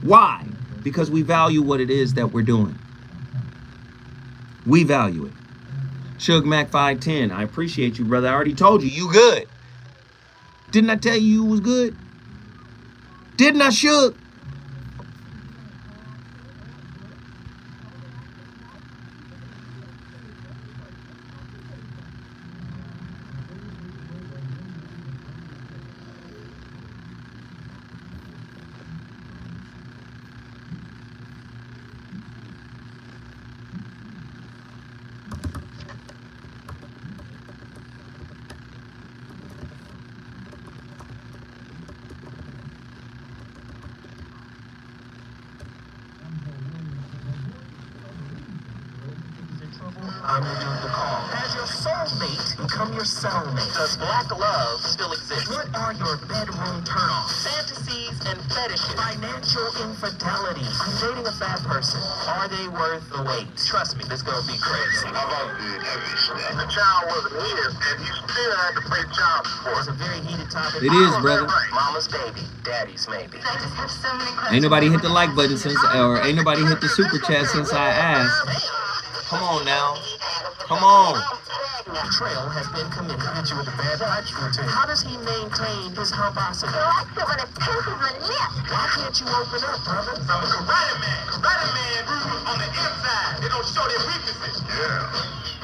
Why? Because we value what it is that we're doing. We value it. Suge Mac 510, I appreciate you, brother. I already told you, you good. Didn't I tell you was good? Didn't I, Suge? I'm the dude to call. Has your soulmate become your cellmate? Does black love still exist? What are your bedroom turnoffs? Fantasies and fetishes. Financial infidelity. I'm dating a fat person. Are they worth the wait? Trust me, this gonna be crazy. How about the heavy stuff? The child wasn't his, and you still had to pay child support. It's a very heated topic. It is, brother. Mama's baby, daddy's maybe. I just have so many questions. Ain't nobody hit the like button since, or ain't nobody hit the super chat since I asked. Come on now. Come on. Betrayal has been committed. Hit you with a bad touch routine. How does he maintain his humosity? I still want to pinch my lips. Why can't you open up, brother? I'm a karate man. Karate man bruises on the inside. They don't show their weaknesses. Yeah.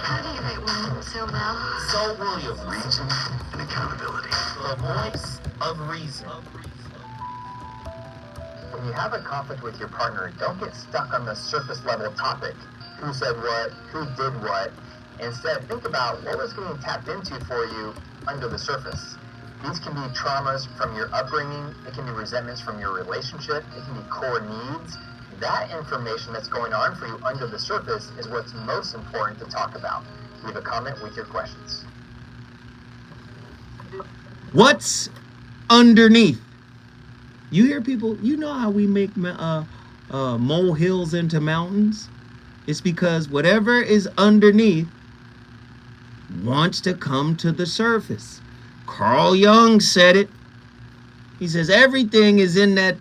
How do you rate women so well? So William, reason and accountability. The voice of reason. When you have a conflict with your partner, don't get stuck on the surface level topic. Who said what? Who did what? Instead, think about what was getting tapped into for you under the surface. These can be traumas from your upbringing. It can be resentments from your relationship. It can be core needs. That information that's going on for you under the surface is what's most important to talk about. Leave a comment with your questions. What's underneath? You hear people, you know how we make molehills into mountains? It's because whatever is underneath wants to come to the surface. Carl Jung said it. He says everything is in that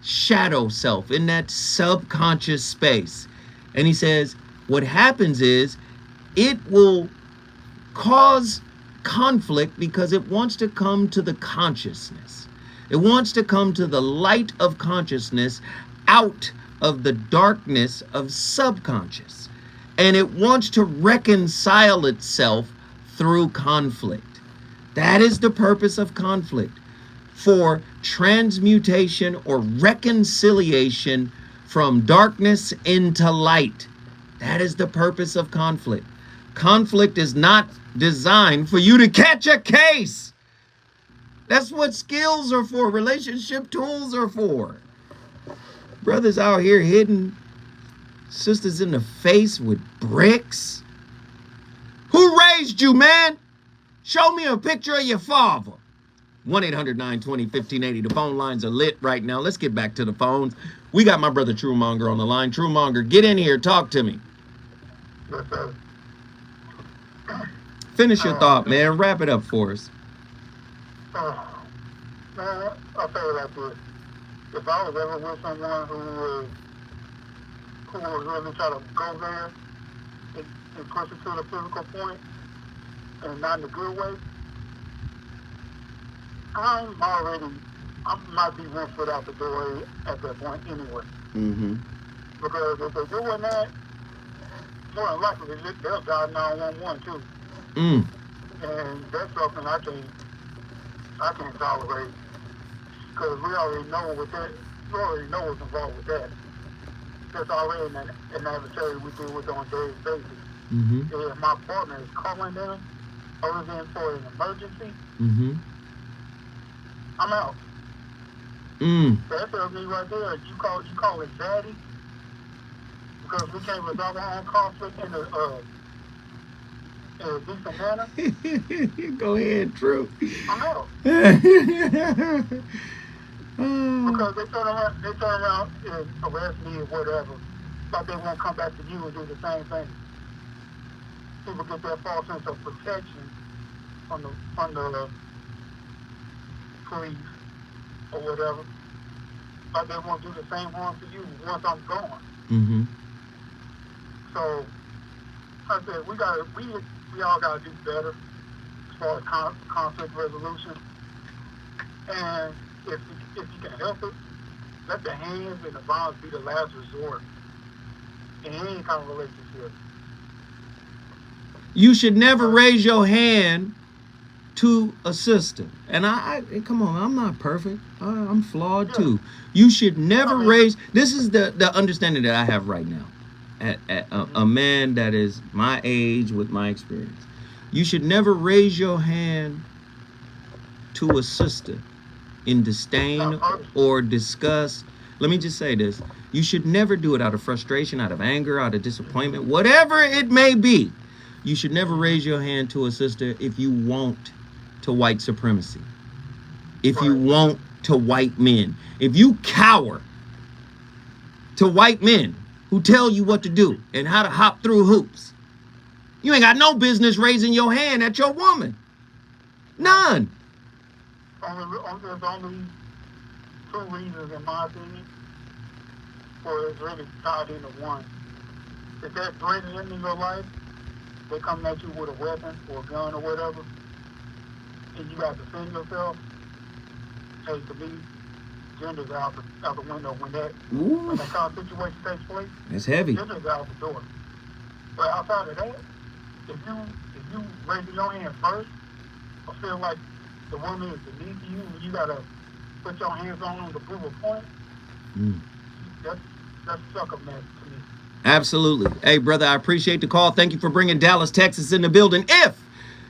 shadow self, in that subconscious space. And he says what happens is it will cause conflict because it wants to come to the consciousness. It wants to come to the light of consciousness out of the darkness of subconscious. And it wants to reconcile itself through conflict. That is the purpose of conflict, for transmutation or reconciliation from darkness into light. That is the purpose of conflict. Conflict is not designed for you to catch a case. That's what skills are for. Relationship tools are for. Brothers out here hitting sisters in the face with bricks. Who raised you, man? Show me a picture of your father. 1-800-920-1580. The phone lines are lit right now. Let's get back to the phones. We got my brother Truemonger on the line. Truemonger, get in here. Talk to me. Yes, sir. Finish your thought, man. Wrap it up for us. Man, I'll tell you like this. If I was ever with someone who was really trying to go there and push it to the physical point, and not in a good way, I might be one foot out the door at that point anyway. Mm-hmm. Because if they're doing that, more than likely they'll dial 911 too. Mm. And that's something I can't tolerate. Because we already know what's involved with that. That's already an adversary we deal with on a daily basis. Mm-hmm. If my partner is calling them, other than for an emergency, Mm-hmm. I'm out. Mm. That tells me right there, you call it daddy, because we can't resolve our own conflict in a decent manner. Go ahead, True. I'm out. Because they turn around and arrest me or whatever, but they won't come back to you and do the same thing. People get that false sense of protection from the police or whatever, but they won't do the same harm to you once I'm gone. Mm-hmm. So, like I said, we all gotta do better as far as conflict resolution. And if you can help it, let the hands and the bonds be the last resort in any kind of relationship. You should never raise your hand to a sister. And I come on, I'm not perfect. I'm flawed too. You should never raise. This is the understanding that I have right now. A man that is my age with my experience. You should never raise your hand to a sister in disdain or disgust. Let me just say this. You should never do it out of frustration, out of anger, out of disappointment, whatever it may be. You should never raise your hand to a sister if you want to white supremacy. If you want to white men. If you cower to white men who tell you what to do and how to hop through hoops, you ain't got no business raising your hand at your woman. None. There's only two reasons, in my opinion, for it's really tied into one. If that threat is in your life, they come at you with a weapon or a gun or whatever, and you got to defend yourself. Hey, to me, gender's out the window when that kind of situation takes place. It's heavy. Gender's out the door. But outside of that, if you raise your hand first, or feel like the woman is beneath you and you gotta put your hands on them to prove a point, that's sucker mess to me. Absolutely. Hey, brother, I appreciate the call. Thank you for bringing Dallas, Texas in the building. If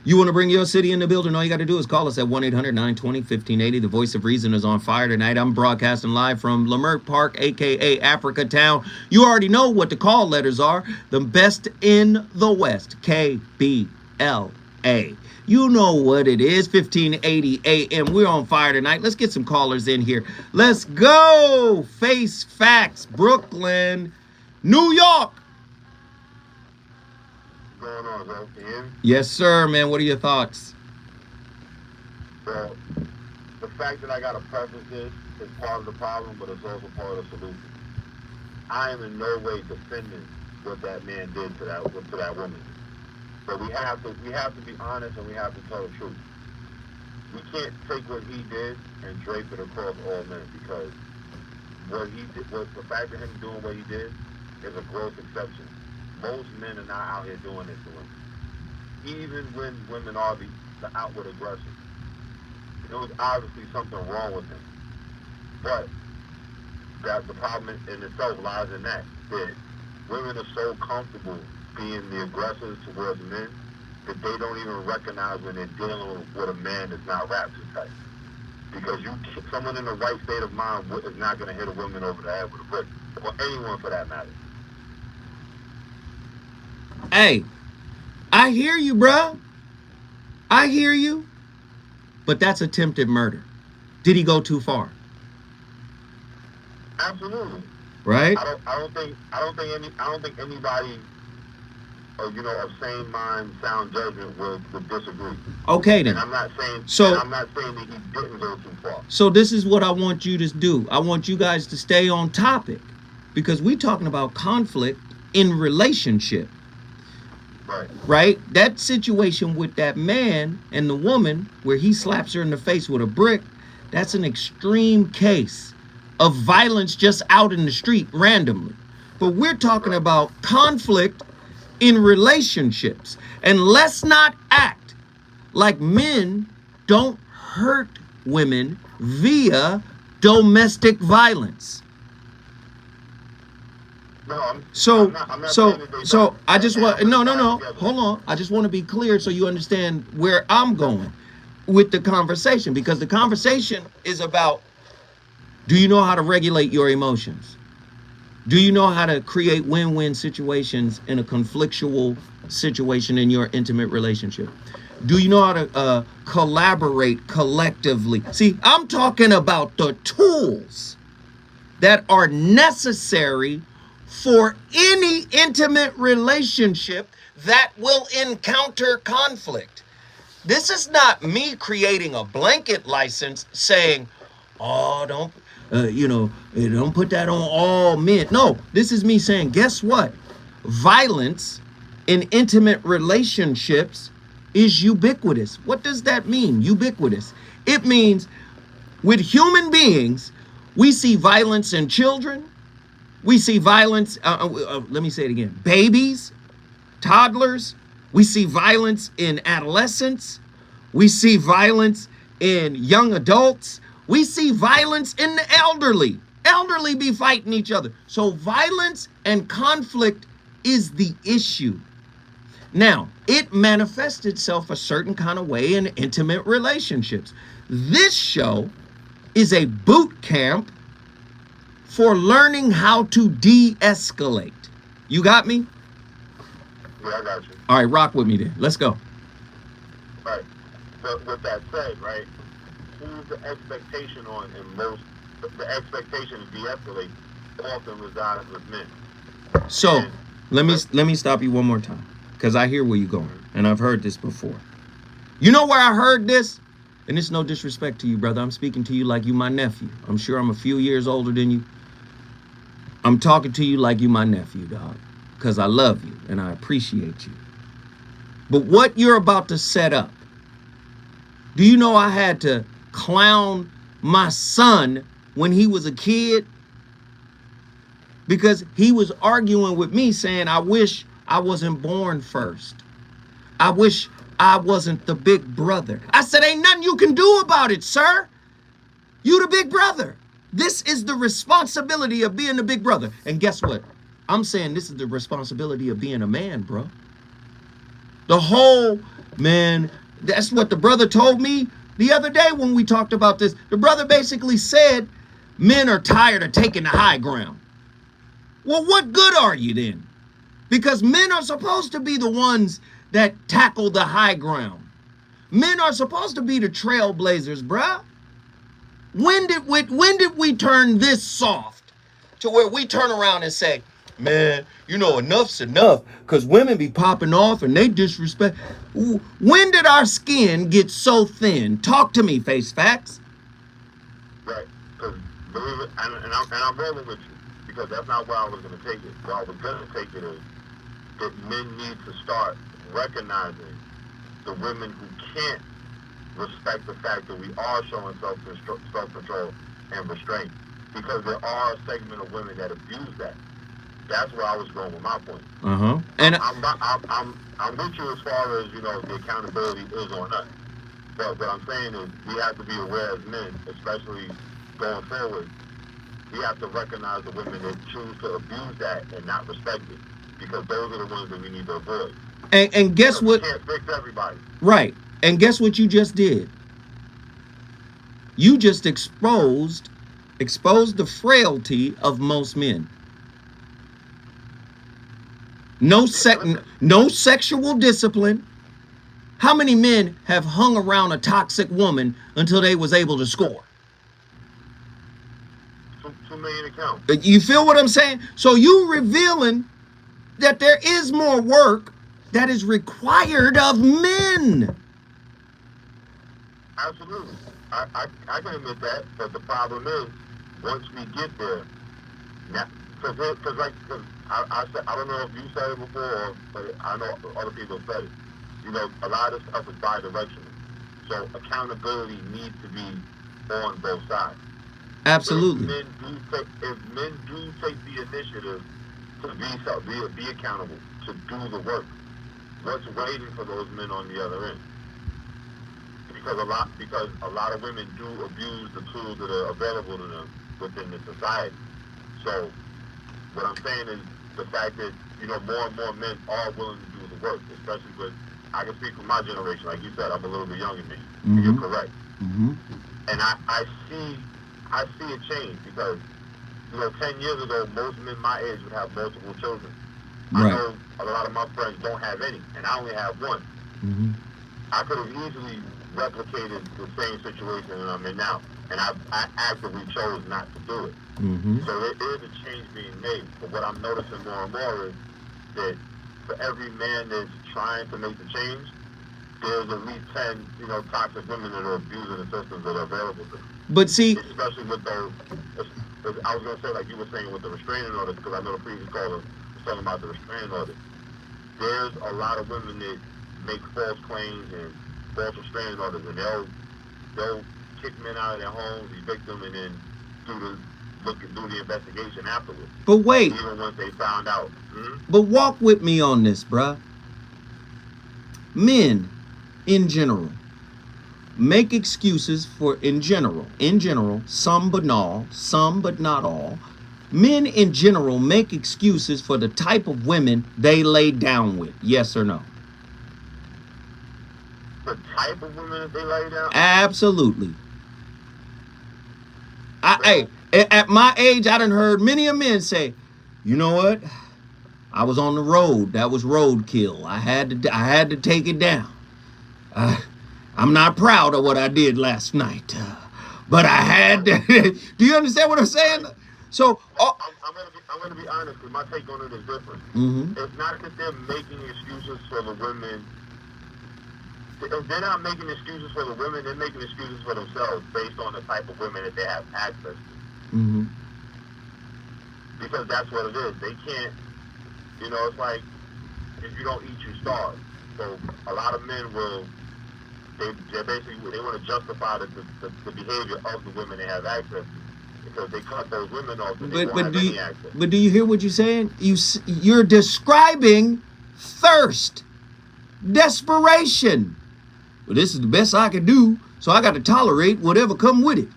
you want to bring your city in the building, all you got to do is call us at 1-800-920-1580. The Voice of Reason is on fire tonight. I'm broadcasting live from Leimert Park, a.k.a. Africa Town. You already know what the call letters are. The best in the West, KBLA. You know what it is, 1580 a.m. We're on fire tonight. Let's get some callers in here. Let's go. Face Facts, Brooklyn, New York. What's going on, bro? Can you hear me? Yes, sir, man. What are your thoughts? Well, the fact that I got to preface this is part of the problem, but it's also part of the solution. I am in no way defending what that man did to that woman. But we have to be honest, and we have to tell the truth. We can't take what he did and drape it across all men, because the fact of him doing what he did is a gross exception. Most men are not out here doing this to women. Even when women are the outward aggressors. There was obviously something wrong with him. But the problem in itself lies in that women are so comfortable being the aggressors towards men that they don't even recognize when they're dealing with a man that's not rapture type. Because someone in the right state of mind is not going to hit a woman over the head with a brick, or anyone for that matter. Hey, I hear you, bro. I hear you. But that's attempted murder. Did he go too far? Absolutely. Right? I don't think anybody of sane mind, sound judgment would disagree. Okay then. And I'm not saying that he didn't go too far. So this is what I want you to do. I want you guys to stay on topic, because we're talking about conflict in relationship. Right? That situation with that man and the woman where he slaps her in the face with a brick, that's an extreme case of violence just out in the street randomly. But we're talking about conflict in relationships. And let's not act like men don't hurt women via domestic violence. So I just want hold on. I just want to be clear so you understand where I'm going with the conversation, because the conversation is about, do you know how to regulate your emotions? Do you know how to create win-win situations in a conflictual situation in your intimate relationship? Do you know how to collaborate collectively? See, I'm talking about the tools that are necessary for any intimate relationship that will encounter conflict. This is not me creating a blanket license saying, oh, don't put that on all men. No, this is me saying, guess what? Violence in intimate relationships is ubiquitous. What does that mean, ubiquitous? It means with human beings, we see violence in children. We see violence, let me say it again, babies, toddlers. We see violence in adolescents. We see violence in young adults. We see violence in the elderly. Elderly be fighting each other. So violence and conflict is the issue. Now, it manifests itself a certain kind of way in intimate relationships. This show is a boot camp for learning how to de-escalate. You got me? Yeah, I got you. All right, rock with me then. Let's go. Right. But with that said, right, who's the expectation on the expectation to de-escalate often resides with men. So let me stop you one more time, because I hear where you're going, and I've heard this before. You know where I heard this? And it's no disrespect to you, brother. I'm speaking to you like you my nephew. I'm sure I'm a few years older than you. I'm talking to you like you my nephew, dog, because I love you and I appreciate you. But what you're about to set up, do you know I had to clown my son when he was a kid? Because he was arguing with me saying, I wish I wasn't born first. I wish I wasn't the big brother. I said, ain't nothing you can do about it, sir. You the big brother. This is the responsibility of being the big brother. And guess what? I'm saying this is the responsibility of being a man, bro. The whole, man, that's what the brother told me the other day when we talked about this. The brother basically said men are tired of taking the high ground. Well, what good are you then? Because men are supposed to be the ones that tackle the high ground. Men are supposed to be the trailblazers, bruh. When did we turn this soft to where we turn around and say, man, you know, enough's enough, because women be popping off and they disrespect. When did our skin get so thin? Talk to me, face facts. Right. Because believe it, and I'm rolling with you, because that's not where I was going to take it. Where I was going to take it is that men need to start recognizing the women who can't respect the fact that we are showing self-control and restraint, because there are a segment of women that abuse that. That's where I was going with my point. And I'm with you as far as, you know, the accountability is on us. But what I'm saying is we have to be aware as men, especially going forward. We have to recognize the women that choose to abuse that and not respect it, because those are the ones that we need to avoid. And guess what? We can't fix everybody. Right. And guess what you just did? You just exposed the frailty of most men. No sexual discipline. How many men have hung around a toxic woman until they was able to score? 2 million accounts. You feel what I'm saying? So you revealing that there is more work that is required of men. Absolutely. I can admit that, but the problem is, once we get there, because I don't know if you said it before, but I know other people have said it. You know, a lot of stuff is bi-directional. So accountability needs to be on both sides. Absolutely. If men do take the initiative to be accountable, to do the work, what's waiting for those men on the other end? Because a lot of women do abuse the tools that are available to them within the society. So what I'm saying is the fact that, you know, more and more men are willing to do the work, especially with, I can speak for my generation. Like you said, I'm a little bit younger than you. You're correct. And I see a change, because, you know, 10 years ago, most men my age would have multiple children. Right. I know a lot of my friends don't have any, and I only have one. I could have easily replicated the same situation that I'm in now, and I actively chose not to do it. So there is a change being made. But what I'm noticing more and more is that for every man that's trying to make the change, there's at least 10, you know, toxic women that are abusing the systems that are available to them. But see, especially with those, I was going to say, like you were saying with the restraining orders, because I know the previous caller was talking about the restraining orders. There's a lot of women that make false claims and false restraining orders, and they'll kick men out of their homes, evict them, and then do the investigation afterwards. but wait. Even once they found out. But walk with me on this, bruh. Men, in general, make excuses for, in general, some but not all. Men in general make excuses for the type of women they lay down with. Yes or no? The type of women that they lay down? Absolutely. At my age, I done heard many a men say, you know what? I was on the road. That was roadkill. I had to take it down. I'm not proud of what I did last night, but I had to. Do you understand what I'm saying? So I'm gonna be honest, because my take on it is different. It's not that they're making excuses for the women. If they're not making excuses for the women, they're making excuses for themselves based on the type of women that they have access to. Because that's what it is. They can't, you know, it's like, if you don't eat, you starve. So a lot of men they want to justify the behavior of the women they have access to, because they cut those women off and they don't have any access. But do you hear what you're saying? You're describing thirst, desperation. Well, this is the best I can do, so I got to tolerate whatever come with it.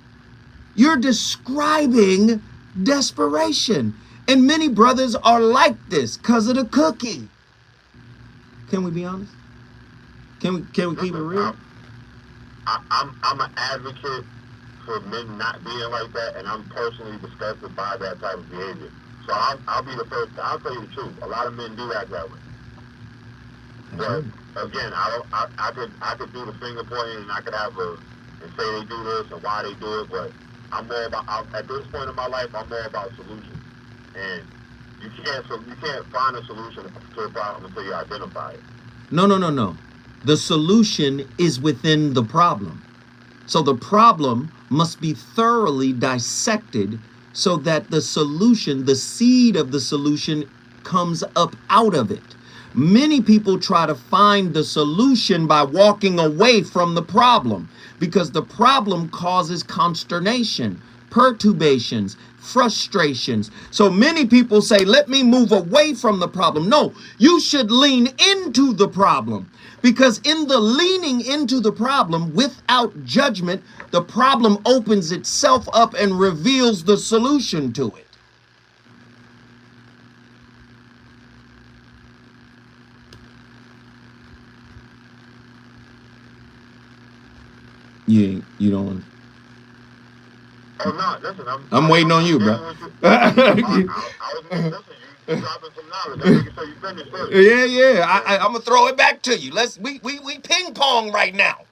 You're describing desperation. And many brothers are like this because of the cookie. Can we be honest? Can we keep it real? I'm an advocate for men not being like that, and I'm personally disgusted by that type of behavior. So I'll be the first. I'll tell you the truth. A lot of men do act that way. But again, I could do the finger pointing, and I could have and say they do this and why they do it. But I'm more about at this point in my life, I'm more about solutions. And you can't find a solution to a problem until you identify it. No. The solution is within the problem. So the problem must be thoroughly dissected so that the solution, the seed of the solution, comes up out of it. Many people try to find the solution by walking away from the problem because the problem causes consternation, perturbations, frustrations. So many people say, let me move away from the problem. No, you should lean into the problem, because in the leaning into the problem without judgment, the problem opens itself up and reveals the solution to it. You don't. Oh no, listen, I'm waiting on you, bro. I was listen, you dropping some knowledge. I'm making sure you finish first. Yeah. I'm gonna throw it back to you. We ping pong right now.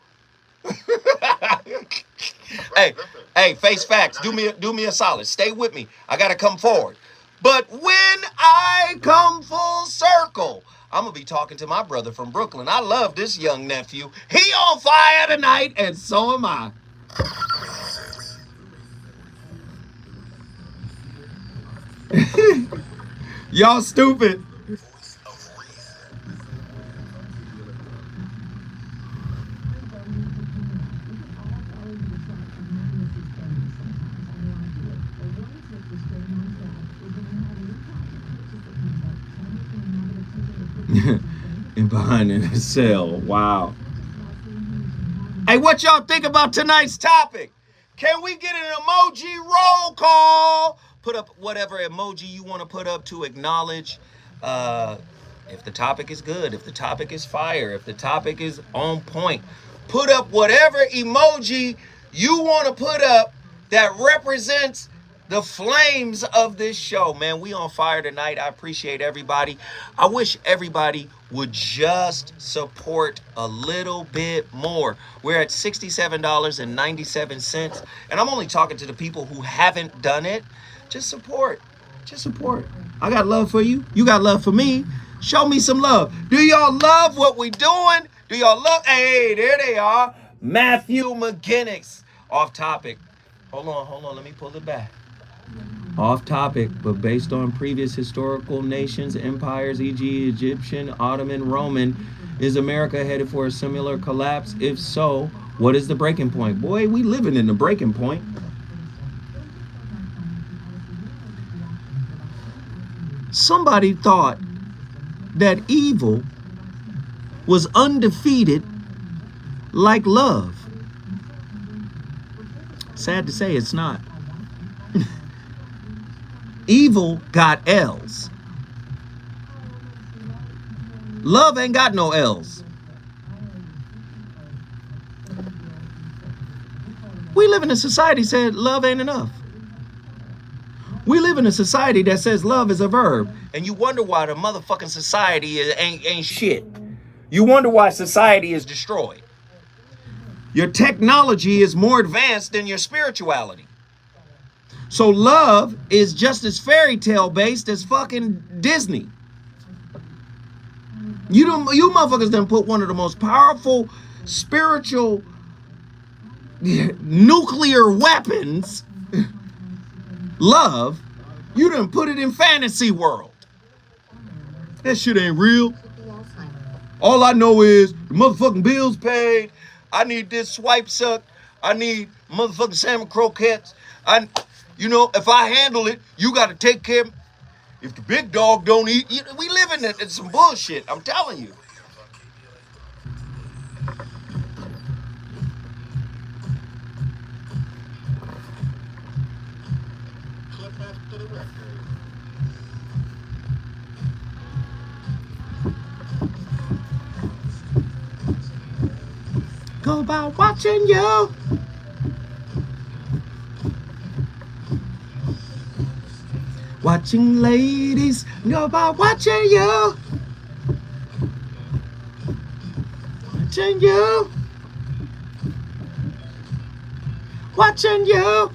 Hey, face facts. Do me a solid. Stay with me. I gotta come forward. But when I come full circle, I'm gonna be talking to my brother from Brooklyn. I love this young nephew. He on fire tonight, and so am I. Y'all stupid. And behind in a cell. Wow. Hey, what y'all think about tonight's topic? Can we get an emoji roll call? Put up whatever emoji you want to put up to acknowledge if the topic is good, if the topic is fire, if the topic is on point. Put up whatever emoji you want to put up that represents the flames of this show. Man, we on fire tonight. I appreciate everybody. I wish everybody would just support a little bit more. We're at $67.97, and I'm only talking to the people who haven't done it. Just support. I got love for you. You got love for me. Show me some love. Do y'all love what we doing? Do y'all love? Hey, there they are. Matthew McGinnis. Off topic. Hold on. Let me pull it back. Off topic, but based on previous historical nations, empires, e.g. Egyptian, Ottoman, Roman, is America headed for a similar collapse? If so, what is the breaking point? Boy, we living in the breaking point. Somebody thought that evil was undefeated like love. Sad to say, it's not. Evil got L's. Love ain't got no L's. We live in a society that said love ain't enough. We live in a society that says love is a verb. And you wonder why the motherfucking society ain't shit. You wonder why society is destroyed. Your technology is more advanced than your spirituality. So love is just as fairy tale based as fucking Disney. You motherfuckers done put one of the most powerful spiritual nuclear weapons, love, you done put it in fantasy world. That shit ain't real. All I know is the motherfucking bills paid. I need this swipe suck. I need motherfucking salmon croquettes. If I handle it, you got to take care of. If the big dog don't eat, we live in some bullshit. I'm telling you. go by watching you. Watching ladies go by watching you. Watching you. Watching you.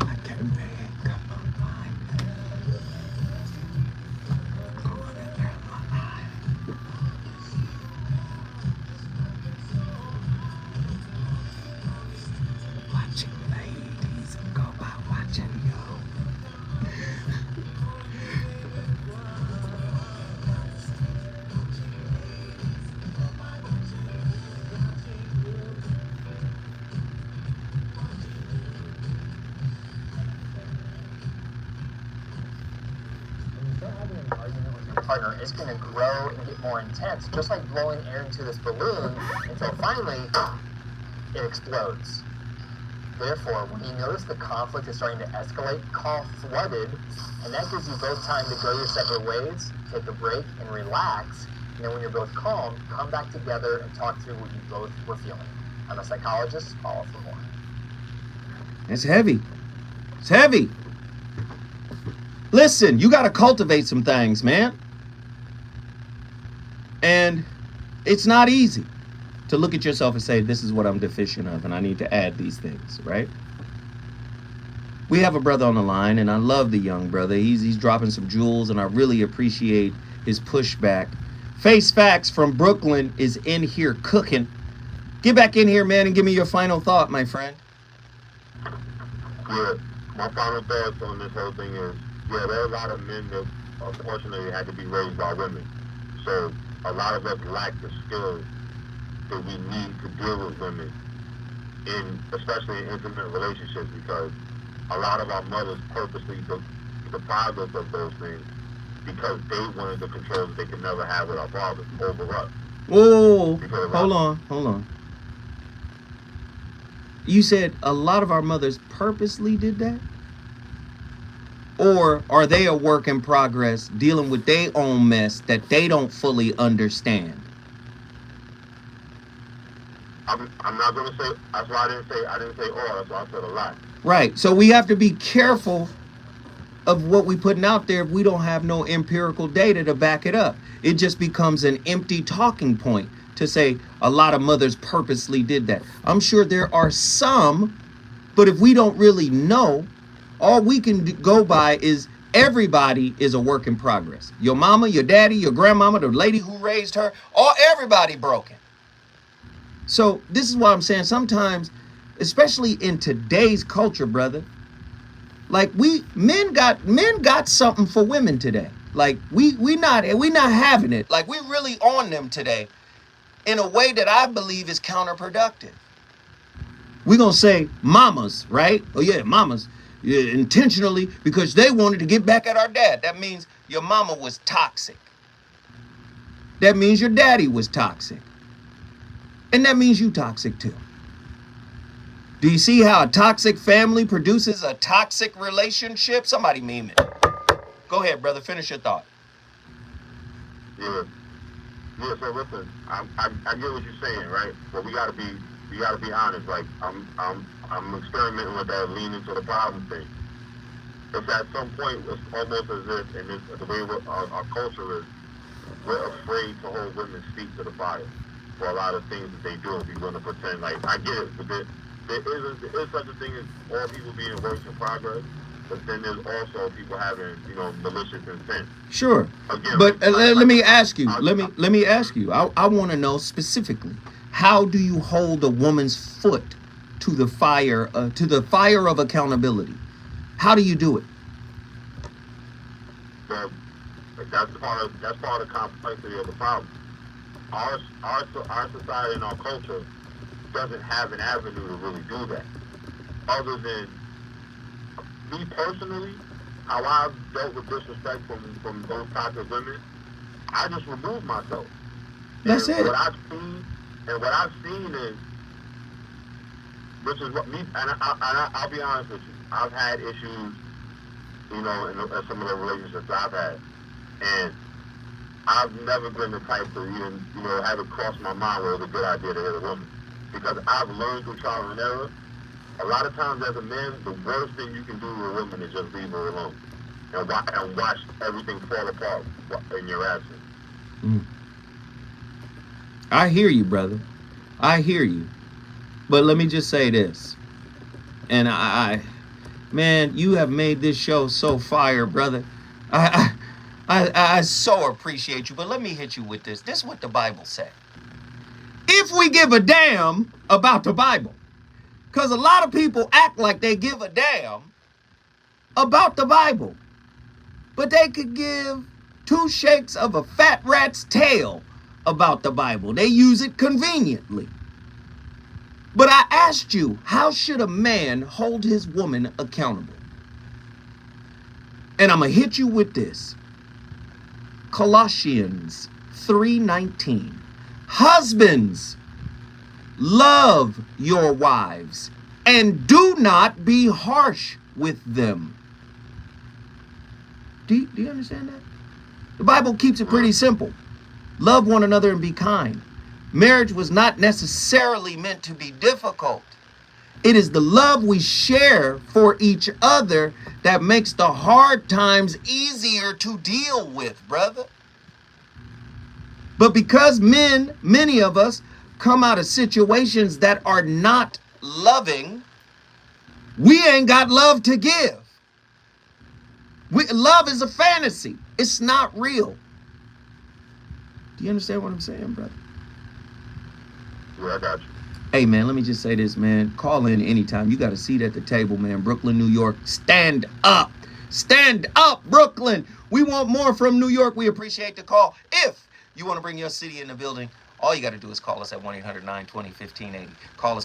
I can't make up my mind. Watching ladies go by watching you. Partner is going to grow and get more intense, just like blowing air into this balloon until finally it explodes. Therefore, when you notice the conflict is starting to escalate, call flooded, and that gives you both time to go your separate ways, take a break, and relax. And then when you're both calm, come back together and talk through what you both were feeling. I'm a psychologist. Follow for more. It's heavy. It's heavy. Listen, you got to cultivate some things, man. And it's not easy to look at yourself and say, this is what I'm deficient of, and I need to add these things, right? We have a brother on the line, and I love the young brother. He's dropping some jewels, and I really appreciate his pushback. Face Facts from Brooklyn is in here cooking. Get back in here, man, and give me your final thought, my friend. Yeah, my final thoughts on this whole thing is, yeah, there are a lot of men that unfortunately had to be raised by women. So a lot of us lack the skills that we need to deal with women, especially in intimate relationships, because a lot of our mothers purposely deprived us of those things because they wanted the control that they could never have with our fathers over us. Whoa, hold on. You said a lot of our mothers purposely did that? Or are they a work in progress dealing with their own mess that they don't fully understand? I'm not going to say, that's why I didn't say all, that's why I said a lot. Right, so we have to be careful of what we putting out there if we don't have no empirical data to back it up. It just becomes an empty talking point to say a lot of mothers purposely did that. I'm sure there are some, but if we don't really know, all we can go by is everybody is a work in progress. Your mama, your daddy, your grandmama, the lady who raised her, everybody broken. So this is why I'm saying sometimes, especially in today's culture, brother, like men got something for women today. Like we not having it. Like we really on them today in a way that I believe is counterproductive. We're gonna say mamas, right? Oh yeah, mamas. Yeah, intentionally because they wanted to get back at our dad. That means your mama was toxic. That means your daddy was toxic. And that means you toxic too. Do you see how a toxic family produces a toxic relationship? Somebody meme it. Go ahead, brother. Finish your thought. Yeah, so listen, I get what you're saying, right? But we gotta be honest. Like I'm experimenting with that leaning to the problem thing. It's at some point, it's almost as if, and it's the way our culture is, we're afraid to hold women's feet to the fire for a lot of things that they do. We're going to pretend like, I get it, but there is such a thing as all people being works in progress, but then there's also people having, malicious intent. Sure. Again, but let me ask you. Let me ask you. I want to know specifically, how do you hold a woman's foot to the fire of accountability? How do you do it? Well, that's part of the complexity of the problem. Our society and our culture doesn't have an avenue to really do that. Other than me personally, how I've dealt with disrespect from those types of women, I just remove myself. That's and it. What I've seen is, which is what me, and I'll be honest with you. I've had issues, in some of the relationships I've had, and I've never been the type to even, have it cross my mind where it's a good idea to hit a woman. Because I've learned through trial and error, a lot of times as a man, the worst thing you can do to a woman is just leave her alone. And watch everything fall apart in your absence. Mm. I hear you, brother. I hear you. But let me just say this. And man, you have made this show so fire, brother. I so appreciate you. But let me hit you with this. This is what the Bible said. If we give a damn about the Bible, because a lot of people act like they give a damn about the Bible, but they could give two shakes of a fat rat's tail about the Bible. They use it conveniently. But I asked you, how should a man hold his woman accountable? And I'm going to hit you with this. Colossians 3:19. Husbands, love your wives and do not be harsh with them. Do you understand that? The Bible keeps it pretty simple. Love one another and be kind. Marriage was not necessarily meant to be difficult. It is the love we share for each other that makes the hard times easier to deal with, brother. But because many of us come out of situations that are not loving, we ain't got love to give. Love is a fantasy. It's not real. Do you understand what I'm saying, brother? Yeah, I got you. Hey, man, let me just say this, man. Call in anytime. You got a seat at the table, man. Brooklyn, New York. Stand up. Stand up, Brooklyn. We want more from New York. We appreciate the call. If you want to bring your city in the building, all you got to do is call us at 1-800-920-1580. Call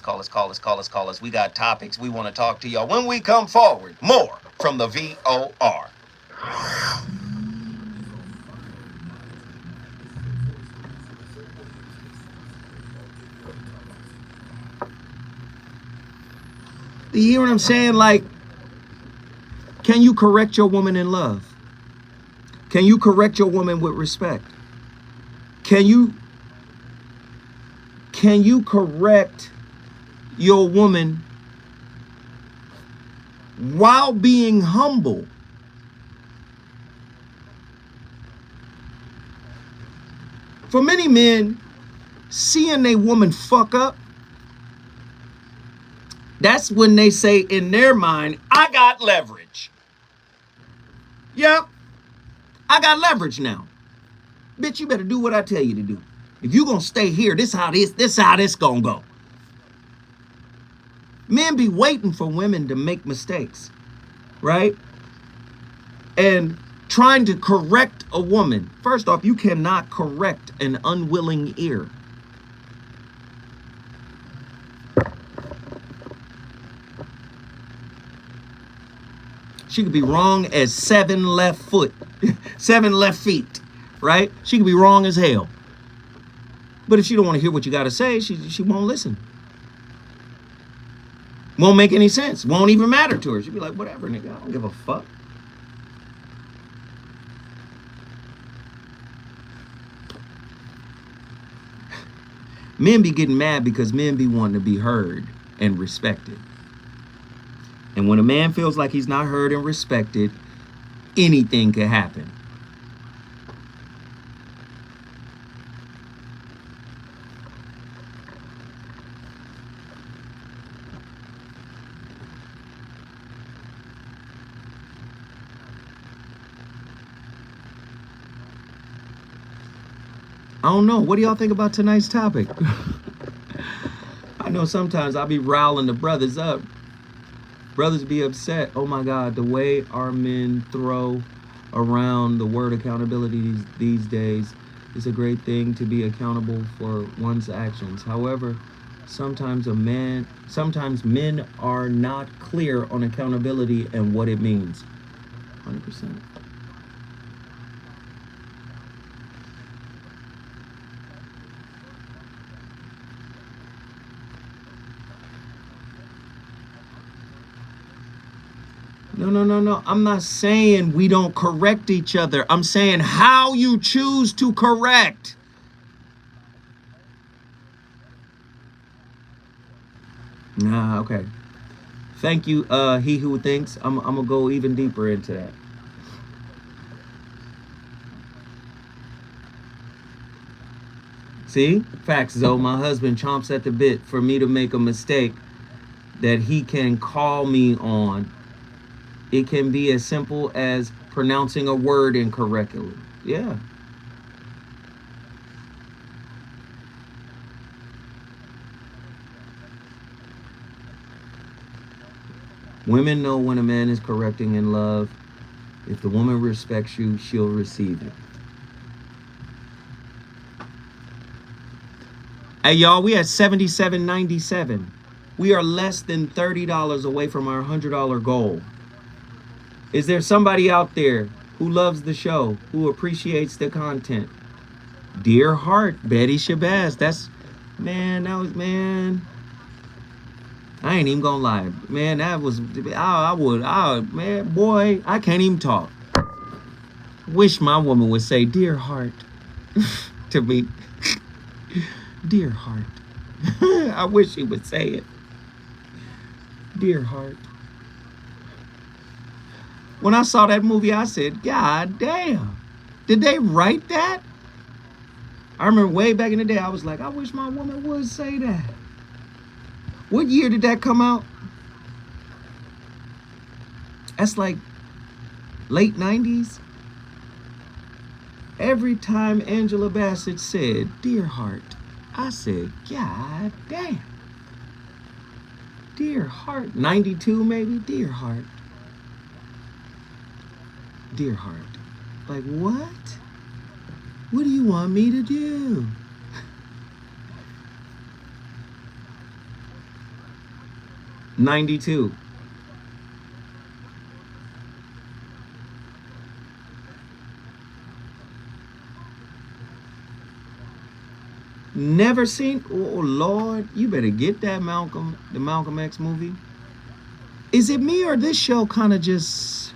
us. We got topics. We want to talk to y'all. When we come forward, more from the VOR. You hear what I'm saying? Like, can you correct your woman in love? Can you correct your woman with respect? Can you correct your woman while being humble? For many men, seeing a woman fuck up, that's when they say in their mind, I got leverage. Yep, I got leverage now. Bitch, you better do what I tell you to do. If you gonna stay here, this how this gonna go. Men be waiting for women to make mistakes, right? And trying to correct a woman. First off, you cannot correct an unwilling ear. She could be wrong as 7 left feet, right? She could be wrong as hell. But if she don't want to hear what you got to say, she won't listen. Won't make any sense. Won't even matter to her. She'll be like, whatever, nigga. I don't give a fuck. Men be getting mad because men be wanting to be heard and respected. And when a man feels like he's not heard and respected, anything could happen. I don't know. What do y'all think about tonight's topic? I know sometimes I'll be riling the brothers up. Brothers be upset. Oh my God, the way our men throw around the word accountability these days. It's a great thing to be accountable for one's actions. However, sometimes men are not clear on accountability and what it means. 100%. No. I'm not saying we don't correct each other. I'm saying how you choose to correct. Nah, okay. Thank you, he who thinks. I'm gonna go even deeper into that. See? Facts, Zoe. My husband chomps at the bit for me to make a mistake that he can call me on. It can be as simple as pronouncing a word incorrectly. Yeah. Women know when a man is correcting in love. If the woman respects you, she'll receive it. Hey, y'all, we at $77.97. We are less than $30 away from our $100 goal. Is there somebody out there who loves the show, who appreciates the content? Dear heart, Betty Shabazz. Man. I ain't even gonna lie. Man, that was, man, boy, I can't even talk. Wish my woman would say, dear heart, to me. Dear heart. I wish she would say it. Dear heart. When I saw that movie, I said, God damn. Did they write that? I remember way back in the day, I was like, I wish my woman would say that. What year did that come out? That's like late 90s. Every time Angela Bassett said, dear heart, I said, God damn. Dear heart. 92 maybe? Dear heart. Dear heart. Like, what? What do you want me to do? '92. Never seen? Oh Lord, you better get that the Malcolm X movie. Is it me or this show kind of just?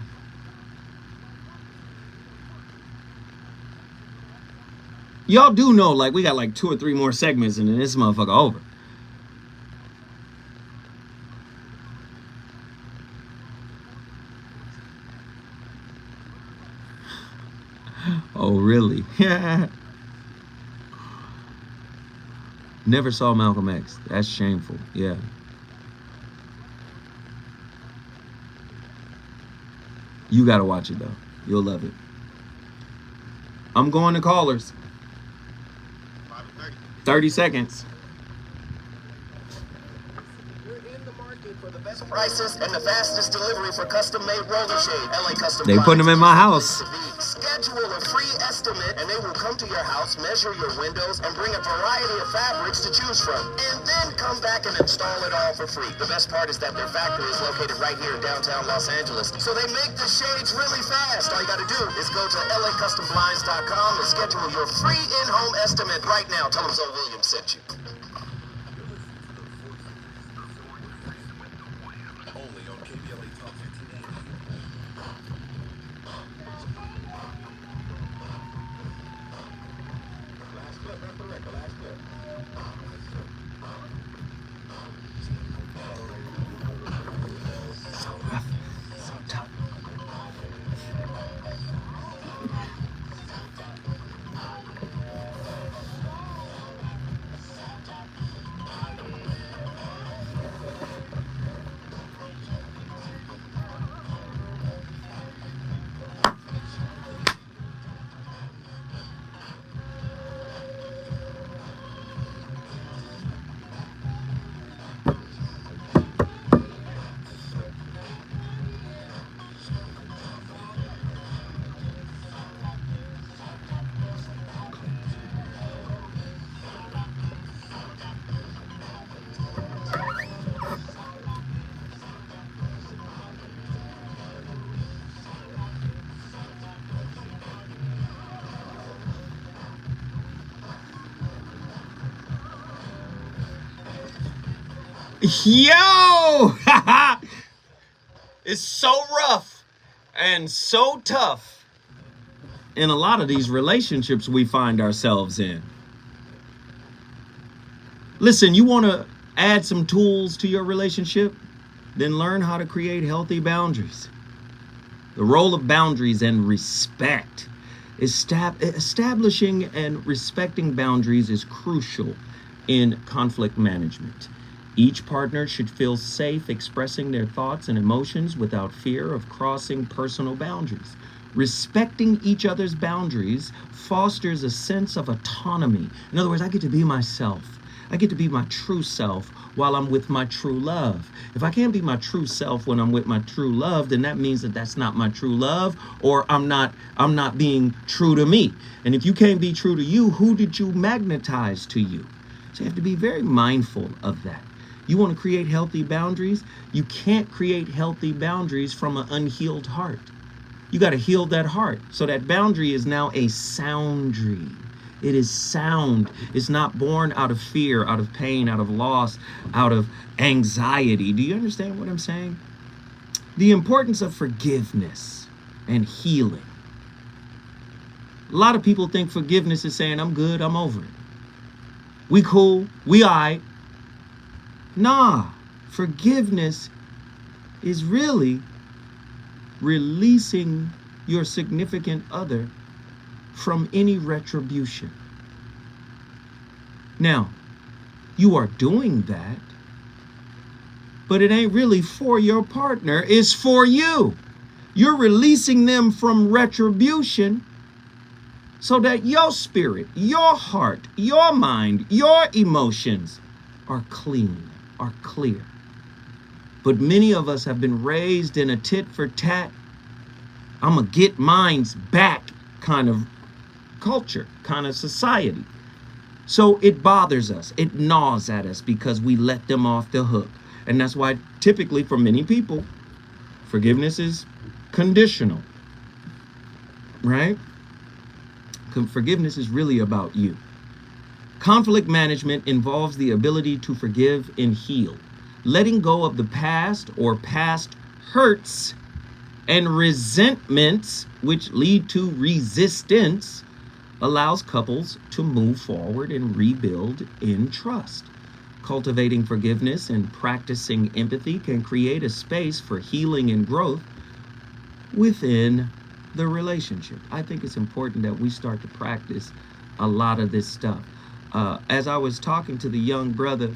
Y'all do know, like, we got like 2 or 3 more segments and then this motherfucker over. Oh, really? Never saw Malcolm X. That's shameful. Yeah. You gotta watch it though. You'll love it. I'm going to callers. 30 seconds. Prices and the fastest delivery for custom-made roller shade. LA Custom. They putting them in my house. Schedule a free estimate and they will come to your house, measure your windows, and bring a variety of fabrics to choose from. And then come back and install it all for free. The best part is that their factory is located right here in downtown Los Angeles. So they make the shades really fast. All you gotta do is go to LACustomBlinds.com and schedule your free in-home estimate right now. Tell them Zoe Williams sent you. Yo! is so rough and so tough in a lot of these relationships we find ourselves in. Listen, you want to add some tools to your relationship? Then learn how to create healthy boundaries. The role of boundaries and respect. Establishing and respecting boundaries is crucial in conflict management. Each partner should feel safe expressing their thoughts and emotions without fear of crossing personal boundaries. Respecting each other's boundaries fosters a sense of autonomy. In other words, I get to be myself. I get to be my true self while I'm with my true love. If I can't be my true self when I'm with my true love, then that means that that's not my true love, or I'm not being true to me. And if you can't be true to you, who did you magnetize to you? So you have to be very mindful of that. You want to create healthy boundaries? You can't create healthy boundaries from an unhealed heart. You got to heal that heart. So that boundary is now a soundry. It is sound. It's not born out of fear, out of pain, out of loss, out of anxiety. Do you understand what I'm saying? The importance of forgiveness and healing. A lot of people think forgiveness is saying, I'm good, I'm over it. We cool, we all right. Nah, forgiveness is really releasing your significant other from any retribution. Now, you are doing that, but it ain't really for your partner, it's for you. You're releasing them from retribution so that your spirit, your heart, your mind, your emotions are clean, are clear. But many of us have been raised in a tit for tat, I'm gonna get mine's back kind of culture, kind of society. So it bothers us, it gnaws at us because we let them off the hook. And that's why typically for many people, forgiveness is conditional, right? Forgiveness is really about you. Conflict management involves the ability to forgive and heal. Letting go of the past or past hurts and resentments, which lead to resistance, allows couples to move forward and rebuild in trust. Cultivating forgiveness and practicing empathy can create a space for healing and growth within the relationship. I think it's important that we start to practice a lot of this stuff. As I was talking to the young brother,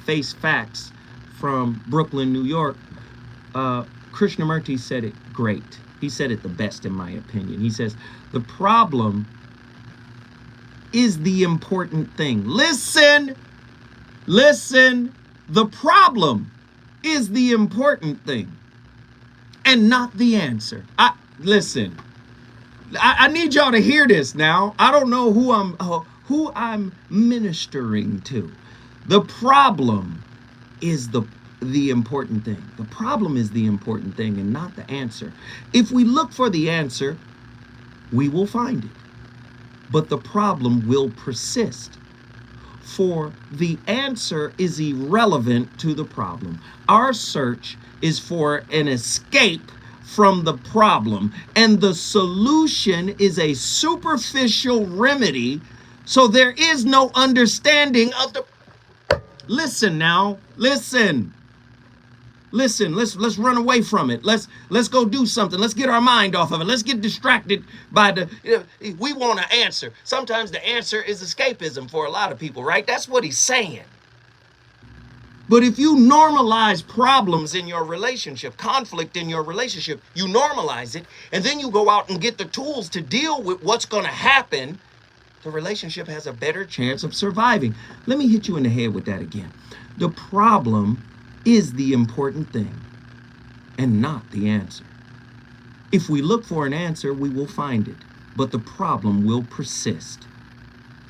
Face Facts from Brooklyn, New York, Krishnamurti said it great. He said it the best in my opinion. He says, the problem is the important thing. Listen, the problem is the important thing and not the answer. Listen, I need y'all to hear this now. I don't know who I'm ministering to. The problem is the important thing. The problem is the important thing and not the answer. If we look for the answer, we will find it. But the problem will persist. For the answer is irrelevant to the problem. Our search is for an escape from the problem, and the solution is a superficial remedy, so there is no understanding of the... Listen now, listen, let's run away from it. Let's go do something. Let's get our mind off of it. Let's get distracted by we want an answer. Sometimes the answer is escapism for a lot of people, right? That's what he's saying. But if you normalize problems in your relationship, conflict in your relationship, you normalize it, and then you go out and get the tools to deal with what's going to happen, the relationship has a better chance of surviving. Let me hit you in the head with that again. The problem is the important thing and not the answer. If we look for an answer, we will find it, but the problem will persist.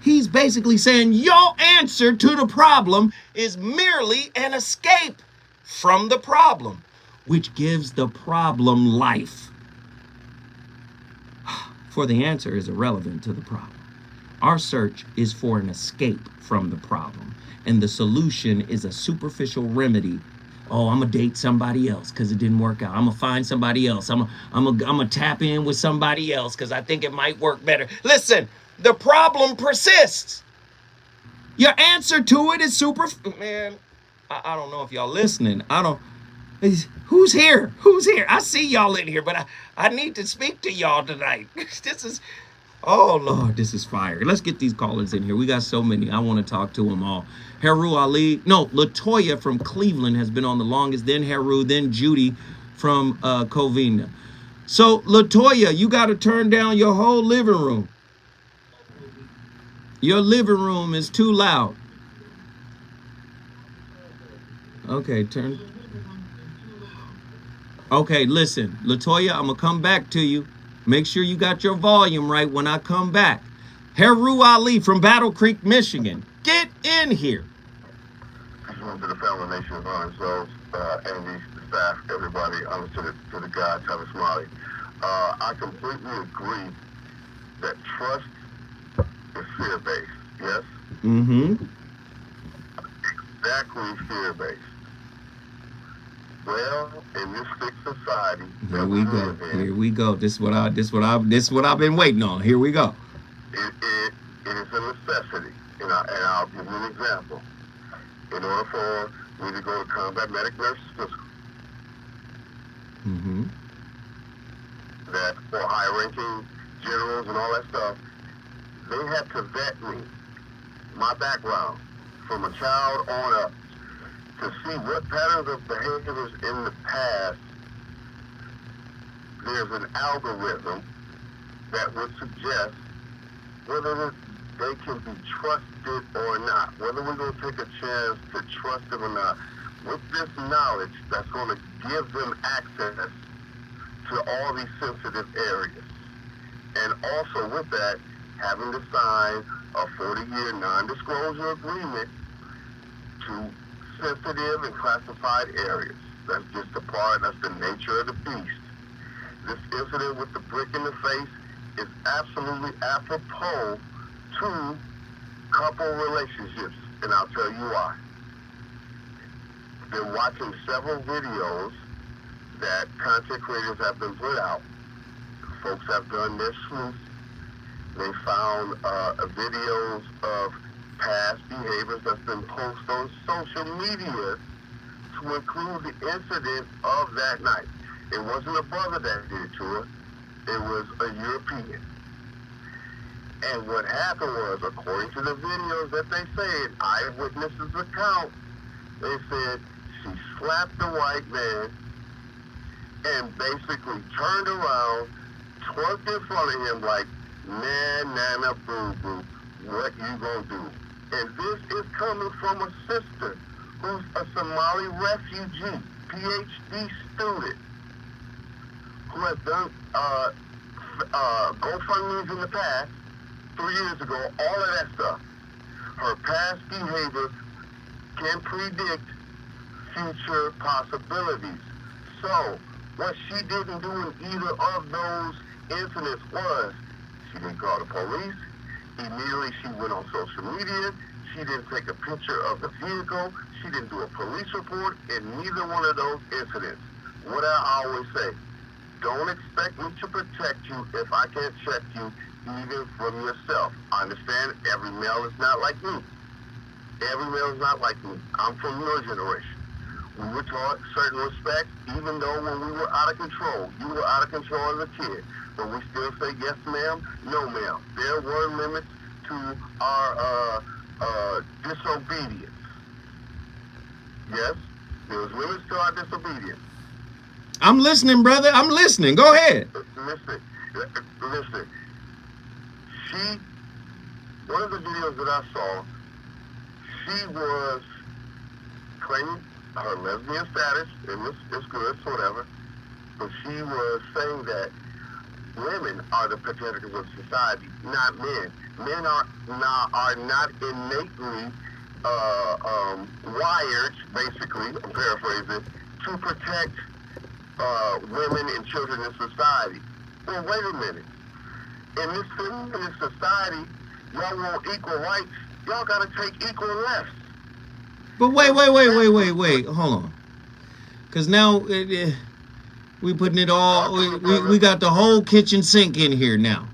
He's basically saying your answer to the problem is merely an escape from the problem, which gives the problem life. For the answer is irrelevant to the problem. Our search is for an escape from the problem, and the solution is a superficial remedy Oh, I'm gonna date somebody else because it didn't work out. I'm gonna find somebody else. I'm gonna tap in with somebody else because I think it might work better. Listen, the problem persists. Your answer to it is super. Man, I don't know if y'all listening. I don't. Who's here? Who's here? I see y'all in here, but I need to speak to y'all tonight. This is. Oh Lord, this is fire. Let's get these callers in here. We got so many. I want to talk to them all. Heru Ali, no, Latoya from Cleveland has been on the longest. Then Heru, then Judy from Covina. So Latoya, you got to turn down your whole living room. Your living room is too loud. Okay, turn. Okay, listen, Latoya, I'm gonna come back to you. Make sure you got your volume right when I come back. Heru Ali from Battle Creek, Michigan. Get in here. Just want to the family nation of Honor Souls, Andy, the staff, everybody, honor to the guy, Travis Smiley. I completely agree that trust is fear-based, yes? Mm-hmm. Exactly fear-based. Well, in this sick society, here we go. Here we go. This is what I've been waiting on. Here we go. It is a necessity, and I'll give you an example. In order for me to go to combat medic nurses school, that for high-ranking generals and all that stuff, they had to vet me, my background, from a child on up, to see what patterns of behaviors in the past. There's an algorithm that would suggest whether they can be trusted or not, whether we're going to take a chance to trust them or not. With this knowledge, that's going to give them access to all these sensitive areas. And also with that, having to sign a 40-year non-disclosure agreement to sensitive and classified areas. That's just a part, that's the nature of the beast. This incident with the brick in the face is absolutely apropos to couple relationships, and I'll tell you why. Been watching several videos that content creators have been put out. Folks have done their sleuth. They found videos of past behaviors that's been posted on social media to include the incident of that night. It wasn't a brother that did it to her. It was a European. And what happened was, according to the videos that they said, eyewitnesses account, they said she slapped the white man and basically turned around, twerked in front of him like, man, nana, boo-boo, what you gonna do? And this is coming from a sister who's a Somali refugee, PhD student, who has done GoFundMes in the past, 3 years ago, all of that stuff. Her past behavior can predict future possibilities. So, what she didn't do in either of those incidents was, she didn't call the police. Immediately she went on social media. She didn't take a picture of the vehicle. She didn't do a police report in neither one of those incidents. What I always say, don't expect me to protect you if I can't check you even from yourself. I understand every male is not like me. Every male is not like me. I'm from your generation. We were taught certain respect, even though when we were out of control, you were out of control as a kid. But we still say yes ma'am, no ma'am. There were limits to our disobedience. Yes, there was limits to our disobedience. I'm listening, brother. I'm listening. Go ahead. Listen. One of the videos that I saw, she was claiming her lesbian status, and it's good, whatever, but she was saying that women are the protectors of society, not men. Men are not innately wired, basically, I'm paraphrasing, to protect women and children in society. Well, wait a minute. In this feminist society, y'all want equal rights. Y'all gotta take equal lefts. But wait. Hold on. Because now we putting it all, we got the whole kitchen sink in here now.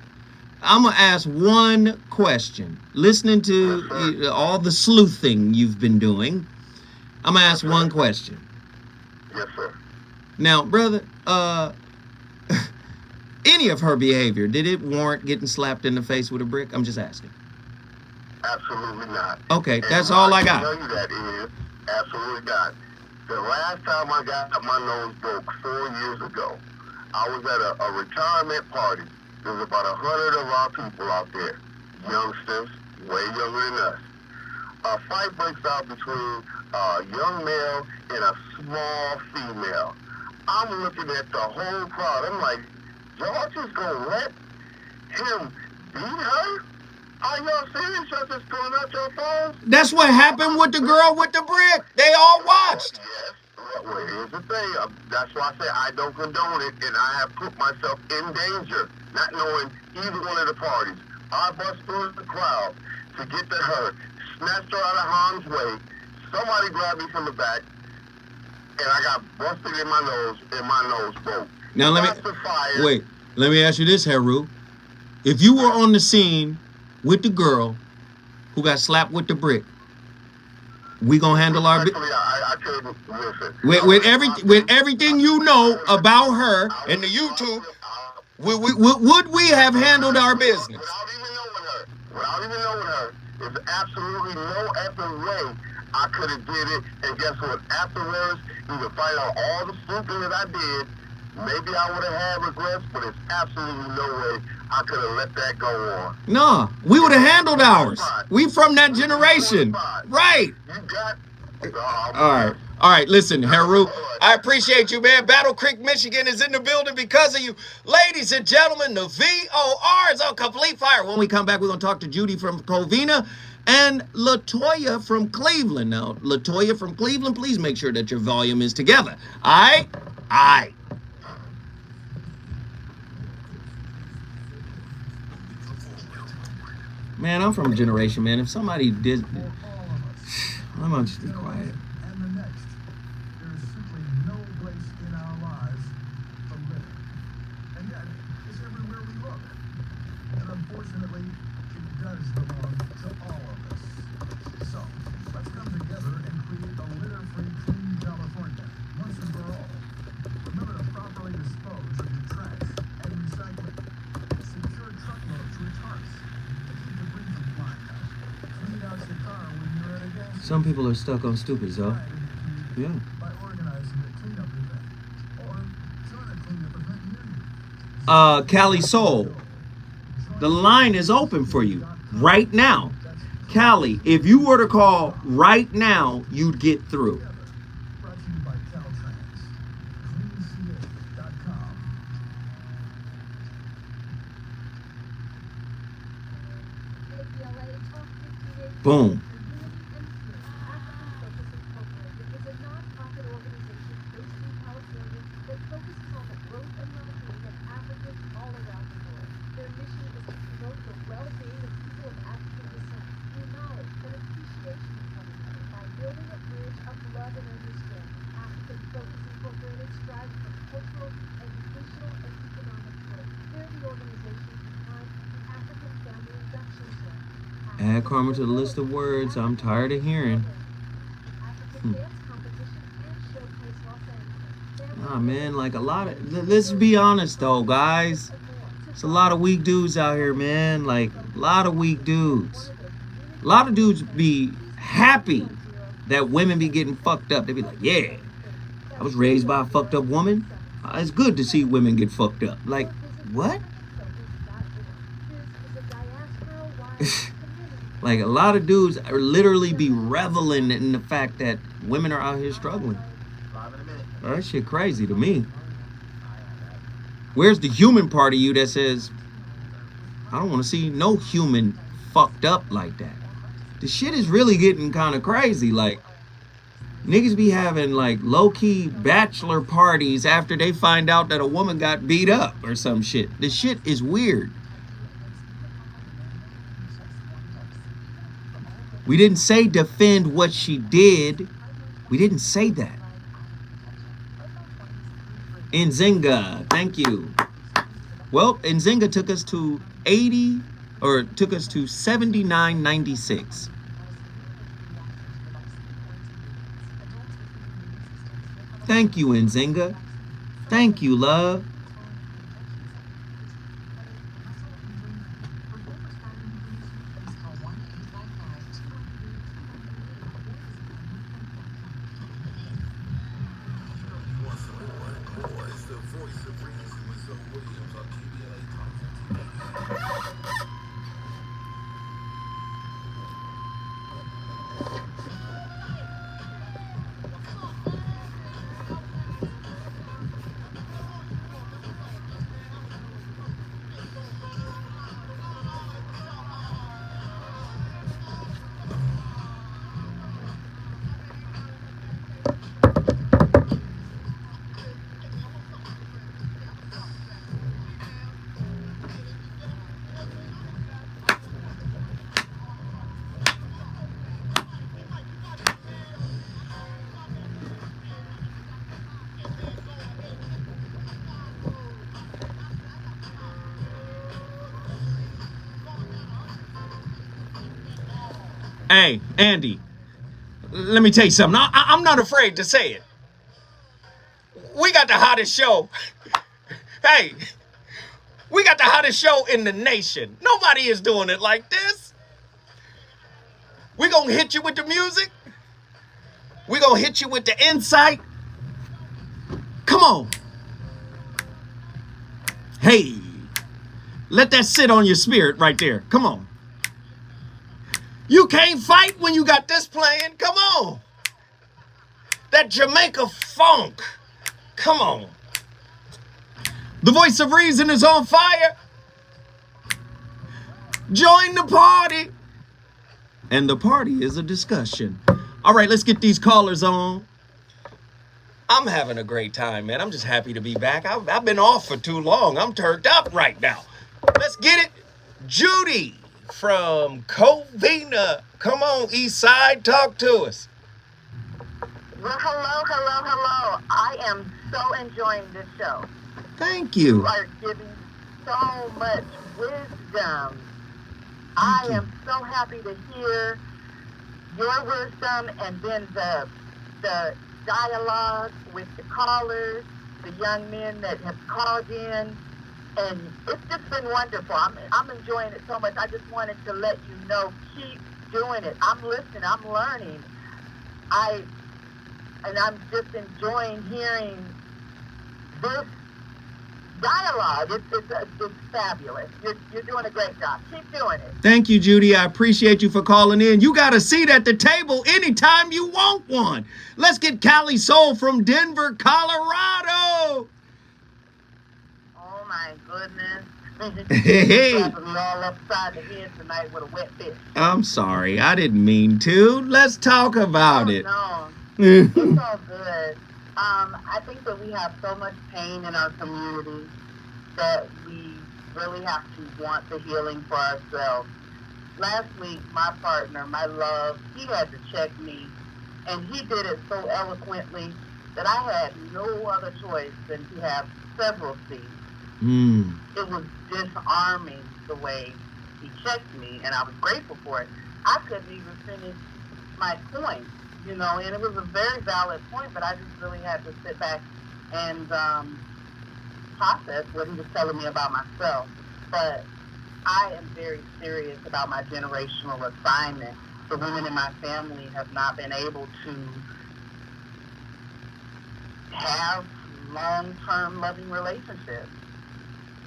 I'm going to ask one question. Listening to all the sleuthing you've been doing, I'm going to ask one question. Yes, sir. Now, brother, any of her behavior, did it warrant getting slapped in the face with a brick? I'm just asking. Absolutely not. Okay, And that's all I can got. tell you that is absolutely not. The last time I got my nose broke 4 years ago, I was at a retirement party. There was about 100 of our people out there, youngsters, way younger than us. A fight breaks out between a young male and a small female. I'm looking at the whole crowd. I'm like, y'all just gonna let him beat her? Are y'all serious? Y'all just pulling out your phones? That's what happened with the girl with the brick. They all watched. Yes. Well, here's the thing. That's why I say I don't condone it, and I have put myself in danger, not knowing either one of the parties. I bust through the crowd to get to her, snatched her out of harm's way. Somebody grabbed me from the back, and I got busted in my nose, and my nose broke. Now let me ask you this, Heru. If you were on the scene with the girl who got slapped with the brick, we gonna handle our Actually, I couldn't listen. With everything you know about her and the YouTube, would we have handled our business? Without even knowing her, there's absolutely no effing way I could have did it. And guess what? Afterwards, you can find out all the stupid that I did. Maybe I would have had regrets, but it's absolutely no way I could have let that go on. No, we would have handled ours. We from that generation. Right. You got... All right, listen, Heru, I appreciate you, man. Battle Creek, Michigan is in the building because of you. Ladies and gentlemen, the VOR is on complete fire. When we come back, we're going to talk to Judy from Covina and Latoya from Cleveland. Now, Latoya from Cleveland, please make sure that your volume is together. All right? All right. Man, I'm from a generation, man. If somebody did... I'm going to just be quiet. And the next, there is simply no place in our lives for living. And yet, it's everywhere we look. And unfortunately, it does belong to all of us. So, let's come together and create a litter-free, clean California, once and for all. Remember to properly dispose of your trash and recycling. Secure truckloads with tarps to keep debris from flying out. Clean out your car when you're at a gas station. Some people are stuck on stupid, though. Yeah. By organizing a cleanup event or join a cleanup event near you. Cali Soul, the line is open for you right now. Cali, if you were to call right now, you'd get through. Brought to you by Caltrans. CleanCA.com. Boom. Add karma to the list of words I'm tired of hearing. Nah, man, like a lot of... Let's be honest, though, guys. There's a lot of weak dudes out here, man. Like, a lot of weak dudes. A lot of dudes be happy that women be getting fucked up. They be like, yeah, I was raised by a fucked up woman. It's good to see women get fucked up. Like, what? Like, a lot of dudes are literally be reveling in the fact that women are out here struggling. That shit crazy to me. Where's the human part of you that says, I don't want to see no human fucked up like that? The shit is really getting kind of crazy. Like, niggas be having, like, low-key bachelor parties after they find out that a woman got beat up or some shit. The shit is weird. We didn't say defend what she did. We didn't say that. Nzinga, thank you. Well, Nzinga took us to 79.96. Thank you, Nzinga. Thank you, love. Hey, Andy, let me tell you something. I'm not afraid to say it. We got the hottest show. Hey, we got the hottest show in the nation. Nobody is doing it like this. We're going to hit you with the music. We're going to hit you with the insight. Come on. Hey, let that sit on your spirit right there. Come on. You can't fight when you got this playing. Come on. That Jamaica funk. Come on. The voice of reason is on fire. Join the party. And the party is a discussion. All right, let's get these callers on. I'm having a great time, man. I'm just happy to be back. I've been off for too long. I'm turned up right now. Let's get it. Judy from Covina. Come on, East Side, talk to us. Well, hello. I am so enjoying this show. Thank you. You are giving so much wisdom. I am so happy to hear your wisdom and then the dialogue with the callers, the young men that have called in. And it's just been wonderful. I'm enjoying it so much. I just wanted to let you know, keep doing it. I'm listening. I'm learning. I'm just enjoying hearing this dialogue. It's fabulous. You're doing a great job. Keep doing it. Thank you, Judy. I appreciate you for calling in. You got a seat at the table anytime you want one. Let's get Cali Soul from Denver, Colorado. Oh my goodness. Hey. Slapping me all upside the head tonight with a wet fish. I'm sorry. I didn't mean to. Let's talk about it. No. It's all good. I think that we have so much pain in our community that we really have to want the healing for ourselves. Last week, my partner, my love, he had to check me, and he did it so eloquently that I had no other choice than to have several seats. It was disarming the way he checked me, and I was grateful for it. I couldn't even finish my point, and it was a very valid point, but I just really had to sit back and process what he was telling me about myself. But I am very serious about my generational assignment. The women in my family have not been able to have long-term loving relationships.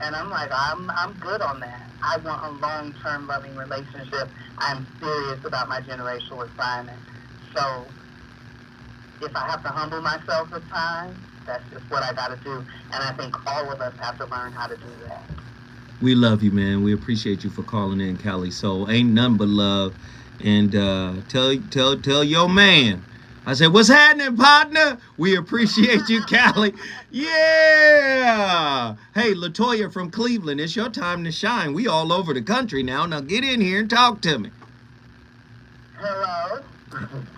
And I'm like, I'm good on that. I want a long-term loving relationship. I'm serious about my generational assignment. So if I have to humble myself at times, that's just what I got to do. And I think all of us have to learn how to do that. We love you, man. We appreciate you for calling in, Cali Soul. Ain't none but love. And tell your man. I said, what's happening, partner? We appreciate you, Cali. Yeah. Hey, LaToya from Cleveland, it's your time to shine. We all over the country now. Now get in here and talk to me. Hello.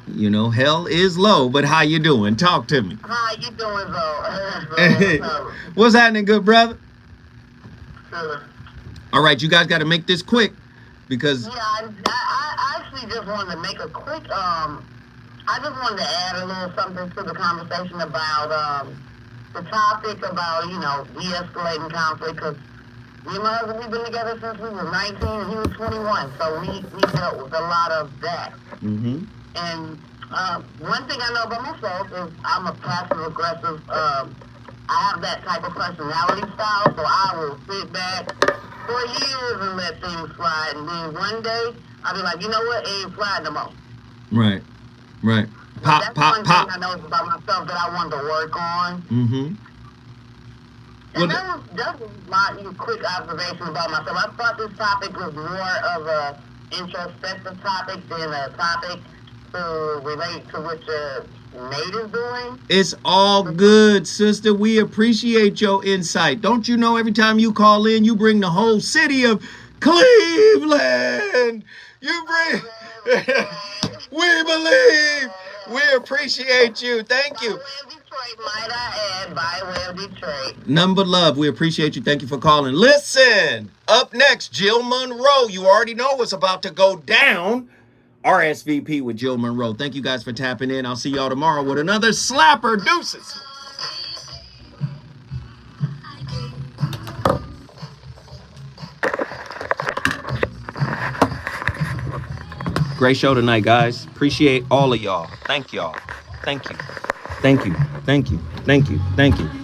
You know, hell is low, but how you doing? Talk to me. How you doing, though? What's happening, good brother? Sure. All right, you guys got to make this quick because Yeah, I actually just wanted to make a quick, I just wanted to add a little something to the conversation about the topic about, you know, de-escalating conflict, because me and my husband, we've been together since we were 19 and he was 21, so we dealt with a lot of that. Mm-hmm. And one thing I know about myself is I'm a passive-aggressive, I have that type of personality style, so I will sit back for years and let things slide, and then one day, I'll be like, you know what, it ain't slide no more. Right. Pop, That's pop, one pop. thing I know about myself that I wanted to work on. Mm-hmm. And that was my quick observation about myself. I thought this topic was more of a introspective topic than a topic to relate to what your mate is doing. It's all good, sister. We appreciate your insight. Don't you know every time you call in, you bring the whole city of Cleveland. You bring... We believe. We appreciate you. Thank you. By way of Detroit, might I add, by way of Detroit. None but love. We appreciate you. Thank you for calling. Listen, up next, Jill Monroe. You already know what's about to go down. RSVP with Jill Monroe. Thank you guys for tapping in. I'll see y'all tomorrow with another slapper. Deuces. Great show tonight, guys. Appreciate all of y'all. Thank y'all. Thank you. Thank you. Thank you. Thank you. Thank you.